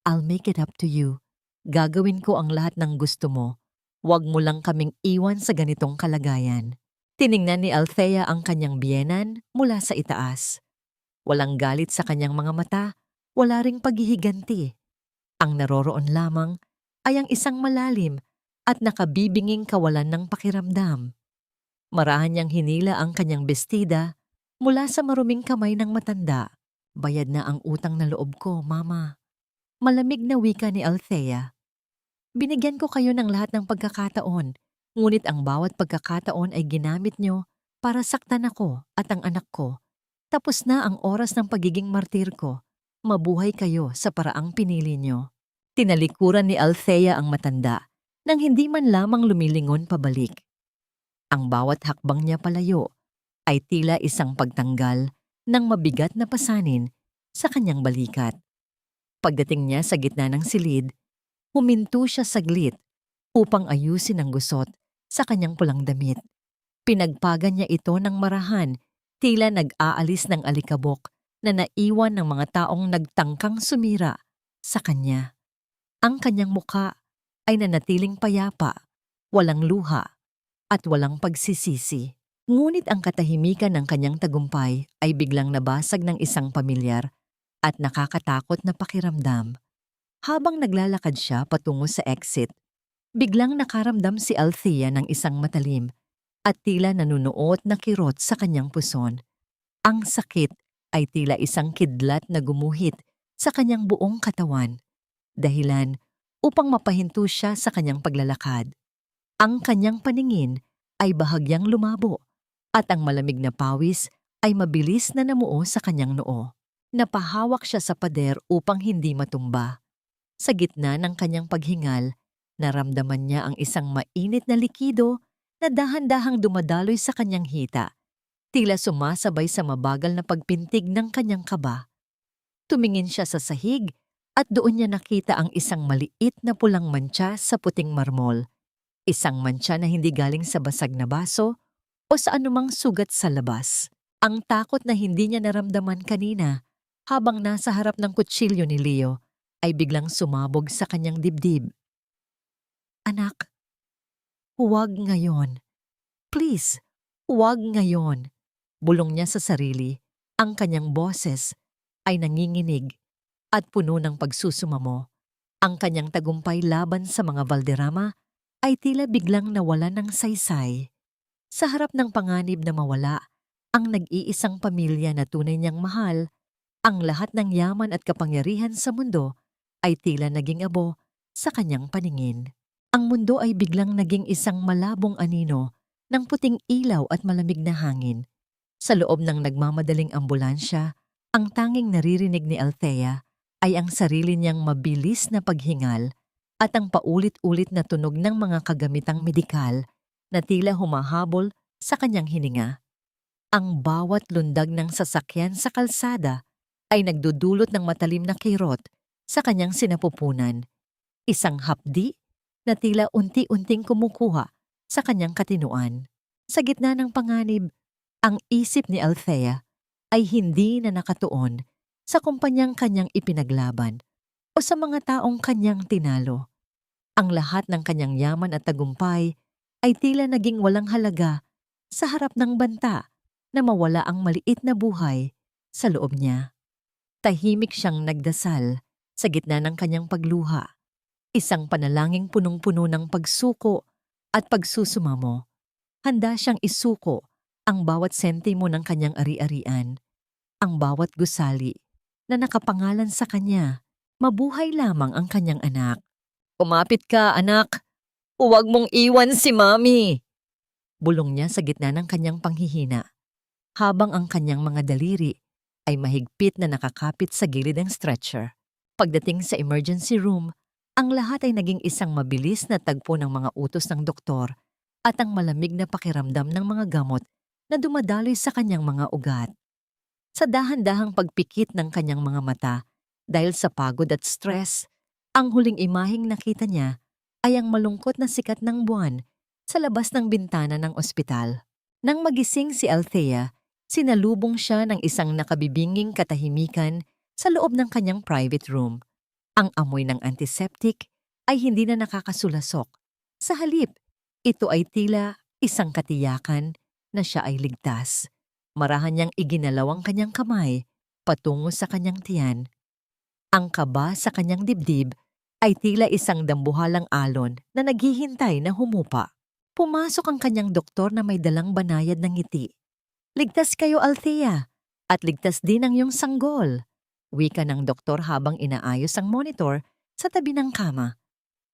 I'll make it up to you. Gagawin ko ang lahat ng gusto mo. Huwag mo lang kaming iwan sa ganitong kalagayan." Tiningnan ni Althea ang kanyang biyenan mula sa itaas. Walang galit sa kanyang mga mata, wala ring paghihiganti. Ang naroroon lamang ay ang isang malalim at nakabibinging kawalan ng pakiramdam. Marahan niyang hinila ang kanyang bestida mula sa maruming kamay ng matanda. "Bayad na ang utang na loob ko, Mama." Malamig na wika ni Althea. "Binigyan ko kayo ng lahat ng pagkakataon, ngunit ang bawat pagkakataon ay ginamit niyo para saktan ako at ang anak ko. Tapos na ang oras ng pagiging martir ko. Mabuhay kayo sa paraang pinili niyo." Tinalikuran ni Althea ang matanda nang hindi man lamang lumilingon pabalik. Ang bawat hakbang niya palayo ay tila isang pagtanggal ng mabigat na pasanin sa kanyang balikat. Pagdating niya sa gitna ng silid, huminto siya saglit upang ayusin ang gusot sa kanyang pulang damit. Pinagpagan niya ito ng marahan, tila nag-aalis ng alikabok na naiwan ng mga taong nagtangkang sumira sa kanya. Ang kanyang muka ay nanatiling payapa, walang luha, at walang pagsisisi. Ngunit ang katahimikan ng kanyang tagumpay ay biglang nabasag ng isang pamilyar at nakakatakot na pakiramdam. Habang naglalakad siya patungo sa exit, biglang nakaramdam si Althea ng isang matalim at tila nanunuot na kirot sa kanyang puson. Ang sakit ay tila isang kidlat na gumuhit sa kanyang buong katawan, dahilan upang mapahinto siya sa kanyang paglalakad. Ang kanyang paningin ay bahagyang lumabo at ang malamig na pawis ay mabilis na namuo sa kanyang noo. Napahawak siya sa pader upang hindi matumba. Sa gitna ng kanyang paghingal, naramdaman niya ang isang mainit na likido na dahan-dahang dumadaloy sa kanyang hita, tila sumasabay sa mabagal na pagpintig ng kanyang kaba. Tumingin siya sa sahig at doon niya nakita ang isang maliit na pulang mantsa sa puting marmol. Isang mantsa na hindi galing sa basag na baso o sa anumang sugat sa labas. Ang takot na hindi niya naramdaman kanina habang nasa harap ng kutsilyo ni Leo ay biglang sumabog sa kanyang dibdib. "Anak, huwag ngayon. Please, huwag ngayon." Bulong niya sa sarili. Ang kanyang boses ay nanginginig at puno ng pagsusumamo. Ang kanyang tagumpay laban sa mga Valderrama ay tila biglang nawalan ng saysay. Sa harap ng panganib na mawala ang nag-iisang pamilya na tunay niyang mahal, ang lahat ng yaman at kapangyarihan sa mundo ay tila naging abo sa kanyang paningin. Ang mundo ay biglang naging isang malabong anino ng puting ilaw at malamig na hangin. Sa loob ng nagmamadaling ambulansya, ang tanging naririnig ni Althea ay ang sarili niyang mabilis na paghingal at ang paulit-ulit na tunog ng mga kagamitang medikal na tila humahabol sa kanyang hininga. Ang bawat lundag ng sasakyan sa kalsada ay nagdudulot ng matalim na kirot sa kanyang sinapupunan. Isang hapdi na tila unti-unting kumukuha sa kanyang katinuan. Sa gitna ng panganib, ang isip ni Althea ay hindi na nakatuon sa kumpanyang kanyang ipinaglaban o sa mga taong kanyang tinalo. Ang lahat ng kanyang yaman at tagumpay ay tila naging walang halaga sa harap ng banta na mawala ang maliit na buhay sa loob niya. Tahimik siyang nagdasal sa gitna ng kanyang pagluha, isang panalangin punong-puno ng pagsuko at pagsusumamo. Handa siyang isuko ang bawat sentimo ng kanyang ari-arian, ang bawat gusali na nakapangalan sa kanya. Mabuhay lamang ang kanyang anak. "Kumapit ka, anak! Huwag mong iwan si Mami!" Bulong niya sa gitna ng kanyang panghihina, habang ang kanyang mga daliri ay mahigpit na nakakapit sa gilid ng stretcher. Pagdating sa emergency room, ang lahat ay naging isang mabilis na tagpo ng mga utos ng doktor at ang malamig na pakiramdam ng mga gamot na dumadaloy sa kanyang mga ugat. Sa dahan-dahang pagpikit ng kanyang mga mata dahil sa pagod at stress, ang huling imaheng nakita niya ay ang malungkot na sikat ng buwan sa labas ng bintana ng ospital. Nang magising si Althea, sinalubong siya ng isang nakabibinging katahimikan sa loob ng kanyang private room. Ang amoy ng antiseptic ay hindi na nakakasulasok. Sa halip, ito ay tila isang katiyakan na siya ay ligtas. Marahan niyang iginalaw ang kanyang kamay patungo sa kanyang tiyan. Ang kaba sa kanyang dibdib ay tila isang dambuhalang alon na naghihintay na humupa. Pumasok ang kanyang doktor na may dalang banayad ng ngiti. "Ligtas kayo, Althea, at ligtas din ang iyong sanggol," wika ng doktor habang inaayos ang monitor sa tabi ng kama.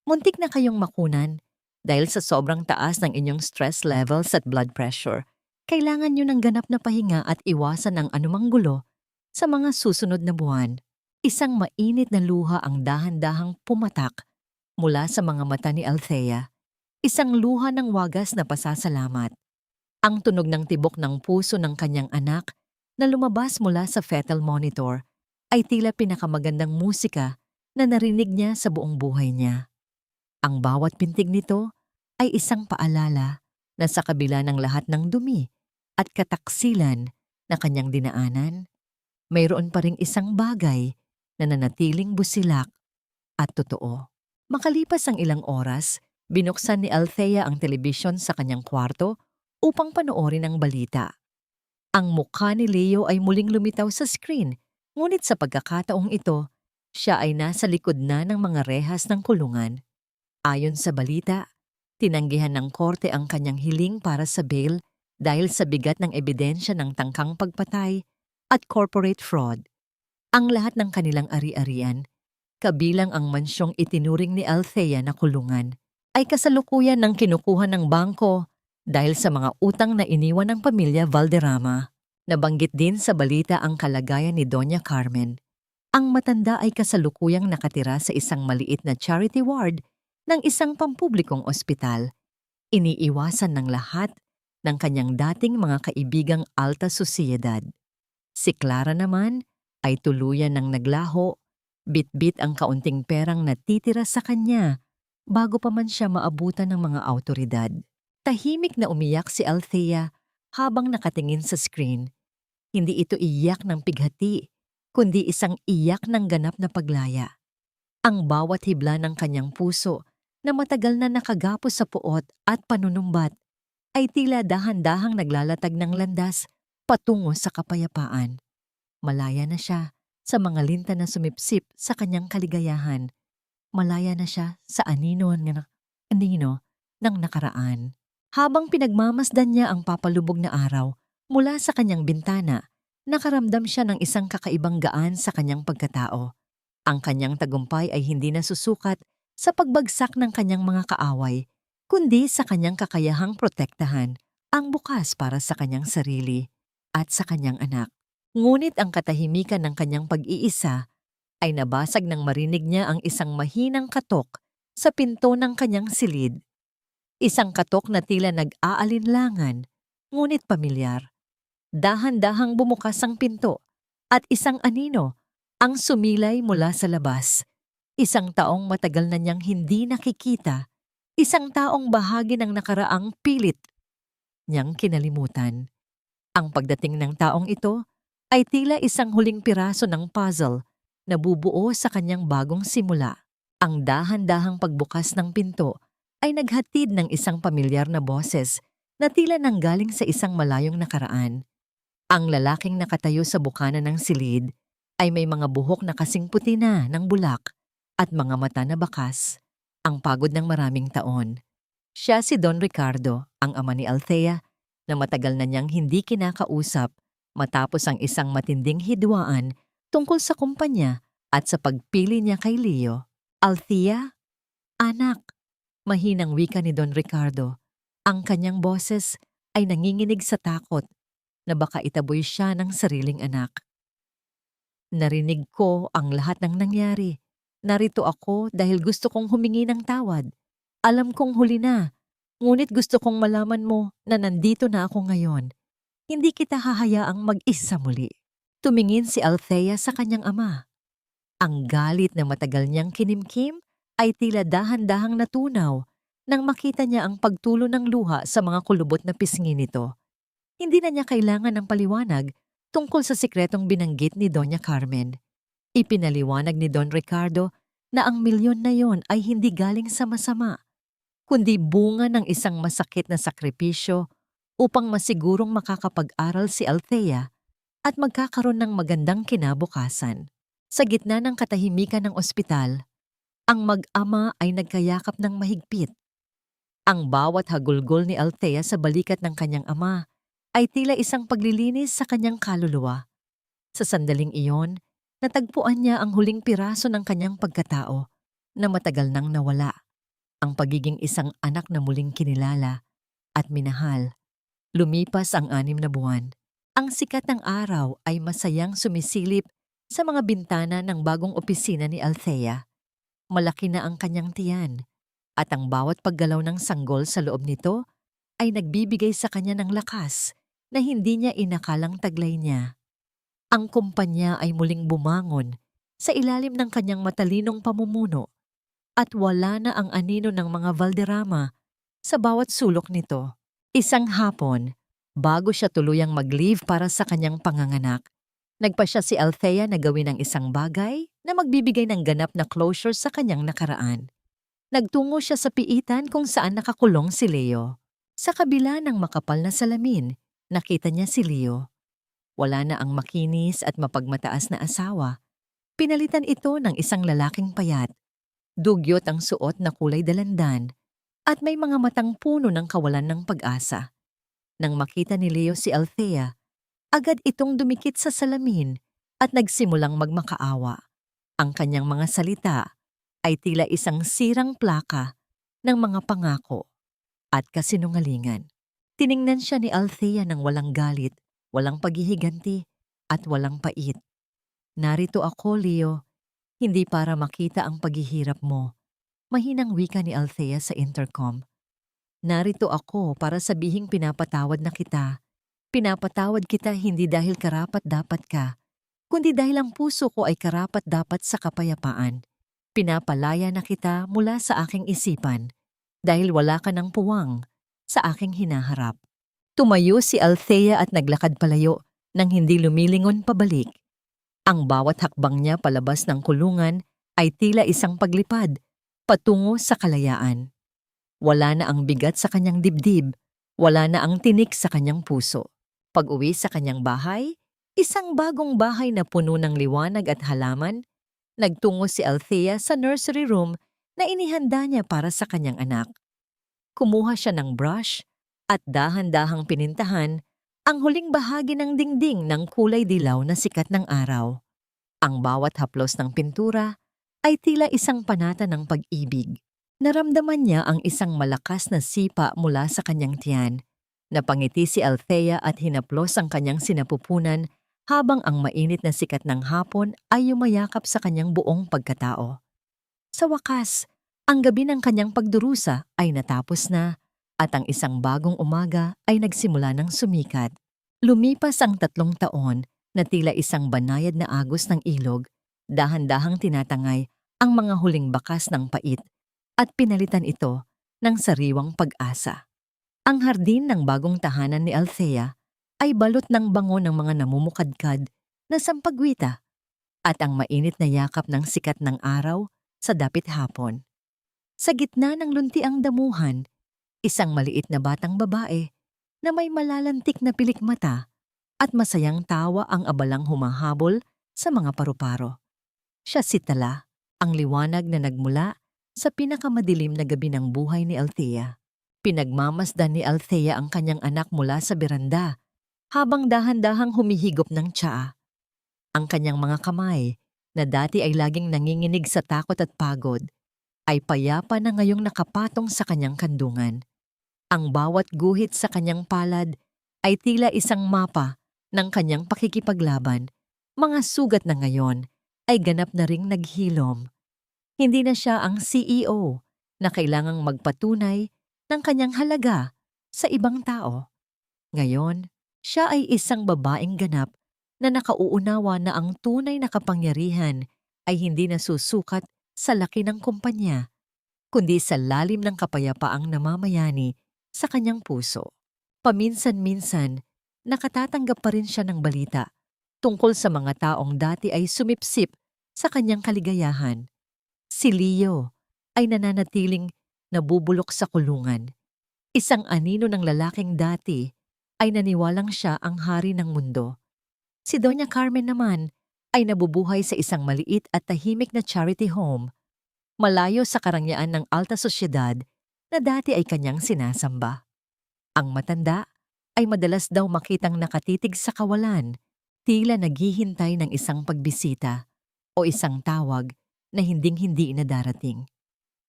"Muntik na kayong makunan dahil sa sobrang taas ng inyong stress levels at blood pressure. Kailangan nyo ng ganap na pahinga at iwasan ang anumang gulo sa mga susunod na buwan." Isang mainit na luha ang dahan-dahang pumatak mula sa mga mata ni Althea. Isang luha ng wagas na pasasalamat. Ang tunog ng tibok ng puso ng kanyang anak na lumabas mula sa fetal monitor ay tila pinakamagandang musika na narinig niya sa buong buhay niya. Ang bawat pintig nito ay isang paalala na sa kabila ng lahat ng dumi at kataksilan na kanyang dinaanan, mayroon pa ring isang bagay na nanatiling busilak at totoo. Makalipas ang ilang oras, binuksan ni Althea ang telebisyon sa kanyang kwarto upang panoorin ang balita. Ang mukha ni Leo ay muling lumitaw sa screen, ngunit sa pagkakataong ito, siya ay nasa likod na ng mga rehas ng kulungan. Ayon sa balita, tinanggihan ng korte ang kanyang hiling para sa bail dahil sa bigat ng ebidensya ng tangkang pagpatay at corporate fraud. Ang lahat ng kanilang ari-arian, kabilang ang mansyong itinuring ni Althea na kulungan, ay kasalukuyan ng kinukuha ng bangko dahil sa mga utang na iniwan ng pamilya Valderrama. Nabanggit din sa balita ang kalagayan ni Doña Carmen. Ang matanda ay kasalukuyang nakatira sa isang maliit na charity ward ng isang pampublikong ospital. Iniiwasan ng lahat ng kanyang dating mga kaibigang alta sosyedad. Si Clara naman ay tuluyan ng naglaho, bit-bit ang kaunting perang natitira sa kanya bago pa man siya maabutan ng mga awtoridad. Tahimik na umiyak si Althea habang nakatingin sa screen. Hindi ito iyak ng pighati, kundi isang iyak ng ganap na paglaya. Ang bawat hibla ng kanyang puso na matagal na nakagapos sa puot at panunumbat ay tila dahan-dahang naglalatag ng landas patungo sa kapayapaan. Malaya na siya sa mga linta na sumipsip sa kanyang kaligayahan. Malaya na siya sa anino ng nakaraan. Habang pinagmamasdan niya ang papalubog na araw mula sa kanyang bintana, nakaramdam siya ng isang kakaibang gaan sa kanyang pagkatao. Ang kanyang tagumpay ay hindi nasusukat sa pagbagsak ng kanyang mga kaaway, kundi sa kanyang kakayahang protektahan ang bukas para sa kanyang sarili at sa kanyang anak. Ngunit ang katahimikan ng kanyang pag-iisa ay nabasag nang marinig niya ang isang mahinang katok sa pinto ng kanyang silid. Isang katok na tila nag-aalinlangan, ngunit pamilyar. Dahan-dahang bumukas ang pinto at isang anino ang sumilay mula sa labas. Isang taong matagal na niyang hindi nakikita, isang taong bahagi ng nakaraang pilit niyang kinalimutan. Ang pagdating ng taong ito ay tila isang huling piraso ng puzzle na bubuo sa kanyang bagong simula. Ang dahan-dahang pagbukas ng pinto ay naghatid ng isang pamilyar na boses na tila nanggaling sa isang malayong nakaraan. Ang lalaking nakatayo sa bukana ng silid ay may mga buhok na kasing puti na ng bulak at mga mata na bakas, ang pagod ng maraming taon. Siya si Don Ricardo, ang ama ni Althea, na matagal na niyang hindi kinakausap matapos ang isang matinding hidwaan tungkol sa kumpanya at sa pagpili niya kay Leo. Althea? Anak, mahinang wika ni Don Ricardo. Ang kanyang boses ay nanginginig sa takot na baka itaboy siya ng sariling anak. Narinig ko ang lahat ng nangyari. Narito ako dahil gusto kong humingi ng tawad. Alam kong huli na, ngunit gusto kong malaman mo na nandito na ako ngayon. Hindi kita hahayaang mag-isa muli. Tumingin si Althea sa kanyang ama. Ang galit na matagal niyang kinimkim ay tila dahan-dahang natunaw nang makita niya ang pagtulo ng luha sa mga kulubot na pisngi nito. Hindi na niya kailangan ng paliwanag tungkol sa sikretong binanggit ni Doña Carmen. Ipinaliwanag ni Don Ricardo na ang milyon na yon ay hindi galing sa masama, kundi bunga ng isang masakit na sakripisyo upang masigurong makakapag-aral si Althea at magkakaroon ng magandang kinabukasan. Sa gitna ng katahimikan ng ospital, ang mag-ama ay nagkayakap ng mahigpit. Ang bawat hagulgol ni Althea sa balikat ng kanyang ama ay tila isang paglilinis sa kanyang kaluluwa. Sa sandaling iyon, natagpuan niya ang huling piraso ng kanyang pagkatao na matagal nang nawala. Ang pagiging isang anak na muling kinilala at minahal. Lumipas ang 6 na buwan. Ang sikat ng araw ay masayang sumisilip sa mga bintana ng bagong opisina ni Althea. Malaki na ang kanyang tiyan at ang bawat paggalaw ng sanggol sa loob nito ay nagbibigay sa kanya ng lakas na hindi niya inakalang taglay niya. Ang kumpanya ay muling bumangon sa ilalim ng kanyang matalinong pamumuno at wala na ang anino ng mga Valderrama sa bawat sulok nito. Isang hapon, bago siya tuluyang mag-leave para sa kanyang panganganak, nagpa siya si Althea na gawin ang isang bagay na magbibigay ng ganap na closure sa kanyang nakaraan. Nagtungo siya sa piitan kung saan nakakulong si Leo. Sa kabila ng makapal na salamin, nakita niya si Leo. Wala na ang makinis at mapagmataas na asawa. Pinalitan ito ng isang lalaking payat. Dugyot ang suot na kulay dalandan at may mga matang puno ng kawalan ng pag-asa. Nang makita ni Leo si Althea, agad itong dumikit sa salamin at nagsimulang magmakaawa. Ang kanyang mga salita ay tila isang sirang plaka ng mga pangako at kasinungalingan. Tiningnan siya ni Althea ng walang galit, walang paghihiganti, at walang pait. Narito ako, Leo, hindi para makita ang paghihirap mo. Mahinang wika ni Althea sa intercom. Narito ako para sabihing pinapatawad na kita. Pinapatawad kita hindi dahil karapat-dapat ka, kundi dahil ang puso ko ay karapat-dapat sa kapayapaan. Pinapalaya na kita mula sa aking isipan dahil wala ka ng puwang sa aking hinaharap. Tumayo si Althea at naglakad palayo nang hindi lumilingon pabalik. Ang bawat hakbang niya palabas ng kulungan ay tila isang paglipad patungo sa kalayaan. Wala na ang bigat sa kanyang dibdib, wala na ang tinik sa kanyang puso. Pag-uwi sa kanyang bahay, isang bagong bahay na puno ng liwanag at halaman, nagtungo si Althea sa nursery room na inihanda niya para sa kanyang anak. Kumuha siya ng brush at dahan-dahang pinintahan ang huling bahagi ng dingding ng kulay dilaw na sikat ng araw. Ang bawat haplos ng pintura ay tila isang panata ng pag-ibig. Naramdaman niya ang isang malakas na sipa mula sa kanyang tiyan. Napangiti si Althea at hinaplos ang kanyang sinapupunan habang ang mainit na sikat ng hapon ay yumayakap sa kanyang buong pagkatao. Sa wakas, ang gabi ng kanyang pagdurusa ay natapos na at ang isang bagong umaga ay nagsimula ng sumikat. Lumipas ang 3 taon na tila isang banayad na agos ng ilog, dahan-dahang tinatangay ang mga huling bakas ng pait at pinalitan ito ng sariwang pag-asa. Ang hardin ng bagong tahanan ni Althea ay balot ng bango ng mga namumukadkad na sampagwita at ang mainit na yakap ng sikat ng araw sa dapit hapon. Sa gitna ng luntiang damuhan, isang maliit na batang babae na may malalantik na pilik mata at masayang tawa ang abalang humahabol sa mga paru-paro. Siya si Tala, ang liwanag na nagmula sa pinakamadilim na gabi ng buhay ni Althea. Pinagmamasdan ni Althea ang kanyang anak mula sa beranda habang dahan-dahang humihigop ng tsaa. Ang kanyang mga kamay, na dati ay laging nanginginig sa takot at pagod, ay payapa na ngayong nakapatong sa kanyang kandungan. Ang bawat guhit sa kanyang palad ay tila isang mapa ng kanyang pakikipaglaban. Mga sugat na ngayon ay ganap na ring naghilom. Hindi na siya ang CEO na kailangang magpatunay ng kanyang halaga sa ibang tao. Ngayon, siya ay isang babaeng ganap na nakauunawa na ang tunay na kapangyarihan ay hindi nasusukat sa laki ng kumpanya, kundi sa lalim ng kapayapaang namamayani sa kanyang puso. Paminsan-minsan, nakatatanggap pa rin siya ng balita tungkol sa mga taong dati ay sumipsip sa kanyang kaligayahan. Si Leo ay nananatiling nabubulok sa kulungan. Isang anino ng lalaking dati ay naniwalang siya ang hari ng mundo. Si Doña Carmen naman ay nabubuhay sa isang maliit at tahimik na charity home, malayo sa karangyaan ng alta sosyedad na dati ay kanyang sinasamba. Ang matanda ay madalas daw makitang nakatitig sa kawalan, tila naghihintay ng isang pagbisita o isang tawag na hinding-hindi na darating.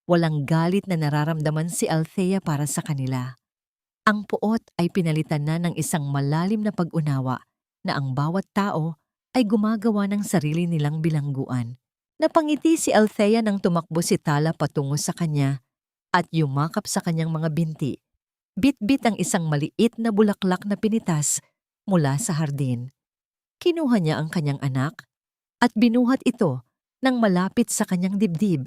Walang galit na nararamdaman si Althea para sa kanila. Ang puot ay pinalitan na ng isang malalim na pag-unawa na ang bawat tao ay gumagawa ng sarili nilang bilangguan. Napangiti si Althea nang tumakbo si Tala patungo sa kanya at yumakap sa kanyang mga binti. Bit-bit ang isang maliit na bulaklak na pinitas mula sa hardin. Kinuha niya ang kanyang anak at binuhat ito ng malapit sa kanyang dibdib.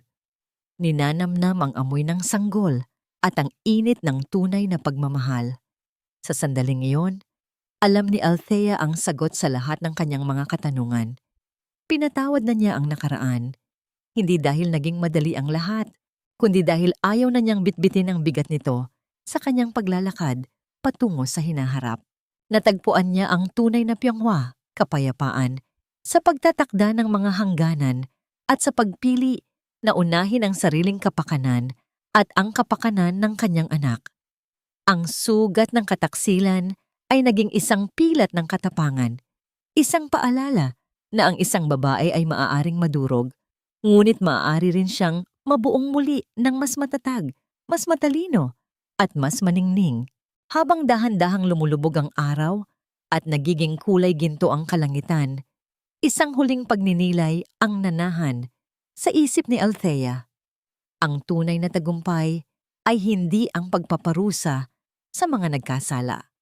Ninanamnam ang amoy ng sanggol at ang init ng tunay na pagmamahal. Sa sandaling iyon, alam ni Althea ang sagot sa lahat ng kanyang mga katanungan. Pinatawad na niya ang nakaraan, hindi dahil naging madali ang lahat, kundi dahil ayaw na niyang bitbitin ang bigat nito sa kanyang paglalakad patungo sa hinaharap. Natagpuan niya ang tunay na piyangwa, kapayapaan, sa pagtatakda ng mga hangganan at sa pagpili na unahin ang sariling kapakanan at ang kapakanan ng kanyang anak. Ang sugat ng kataksilan ay naging isang pilat ng katapangan, isang paalala na ang isang babae ay maaaring madurog, ngunit maaari rin siyang mabuong muli ng mas matatag, mas matalino, at mas maningning. Habang dahan-dahang lumulubog ang araw at nagiging kulay ginto ang kalangitan, isang huling pagninilay ang nanahan sa isip ni Althea. Ang tunay na tagumpay ay hindi ang pagpaparusa sa mga nagkasala,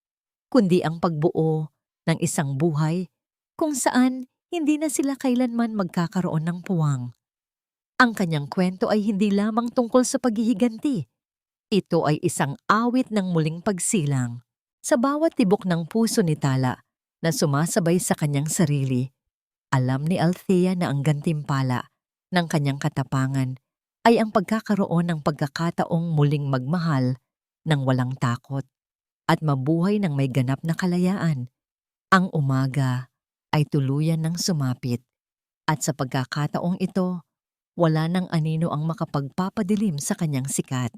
kundi ang pagbuo ng isang buhay kung saan hindi na sila kailanman magkakaroon ng puwang. Ang kanyang kwento ay hindi lamang tungkol sa paghihiganti. Ito ay isang awit ng muling pagsilang. Sa bawat tibok ng puso ni Tala na sumasabay sa kanyang sarili, alam ni Althea na ang gantimpala ng kanyang katapangan ay ang pagkakaroon ng pagkakataong muling magmahal ng walang takot at mabuhay ng may ganap na kalayaan. Ang umaga ay tuluyan ng sumapit at sa pagkakataong ito, wala nang anino ang makapagpapadilim sa kanyang sikat.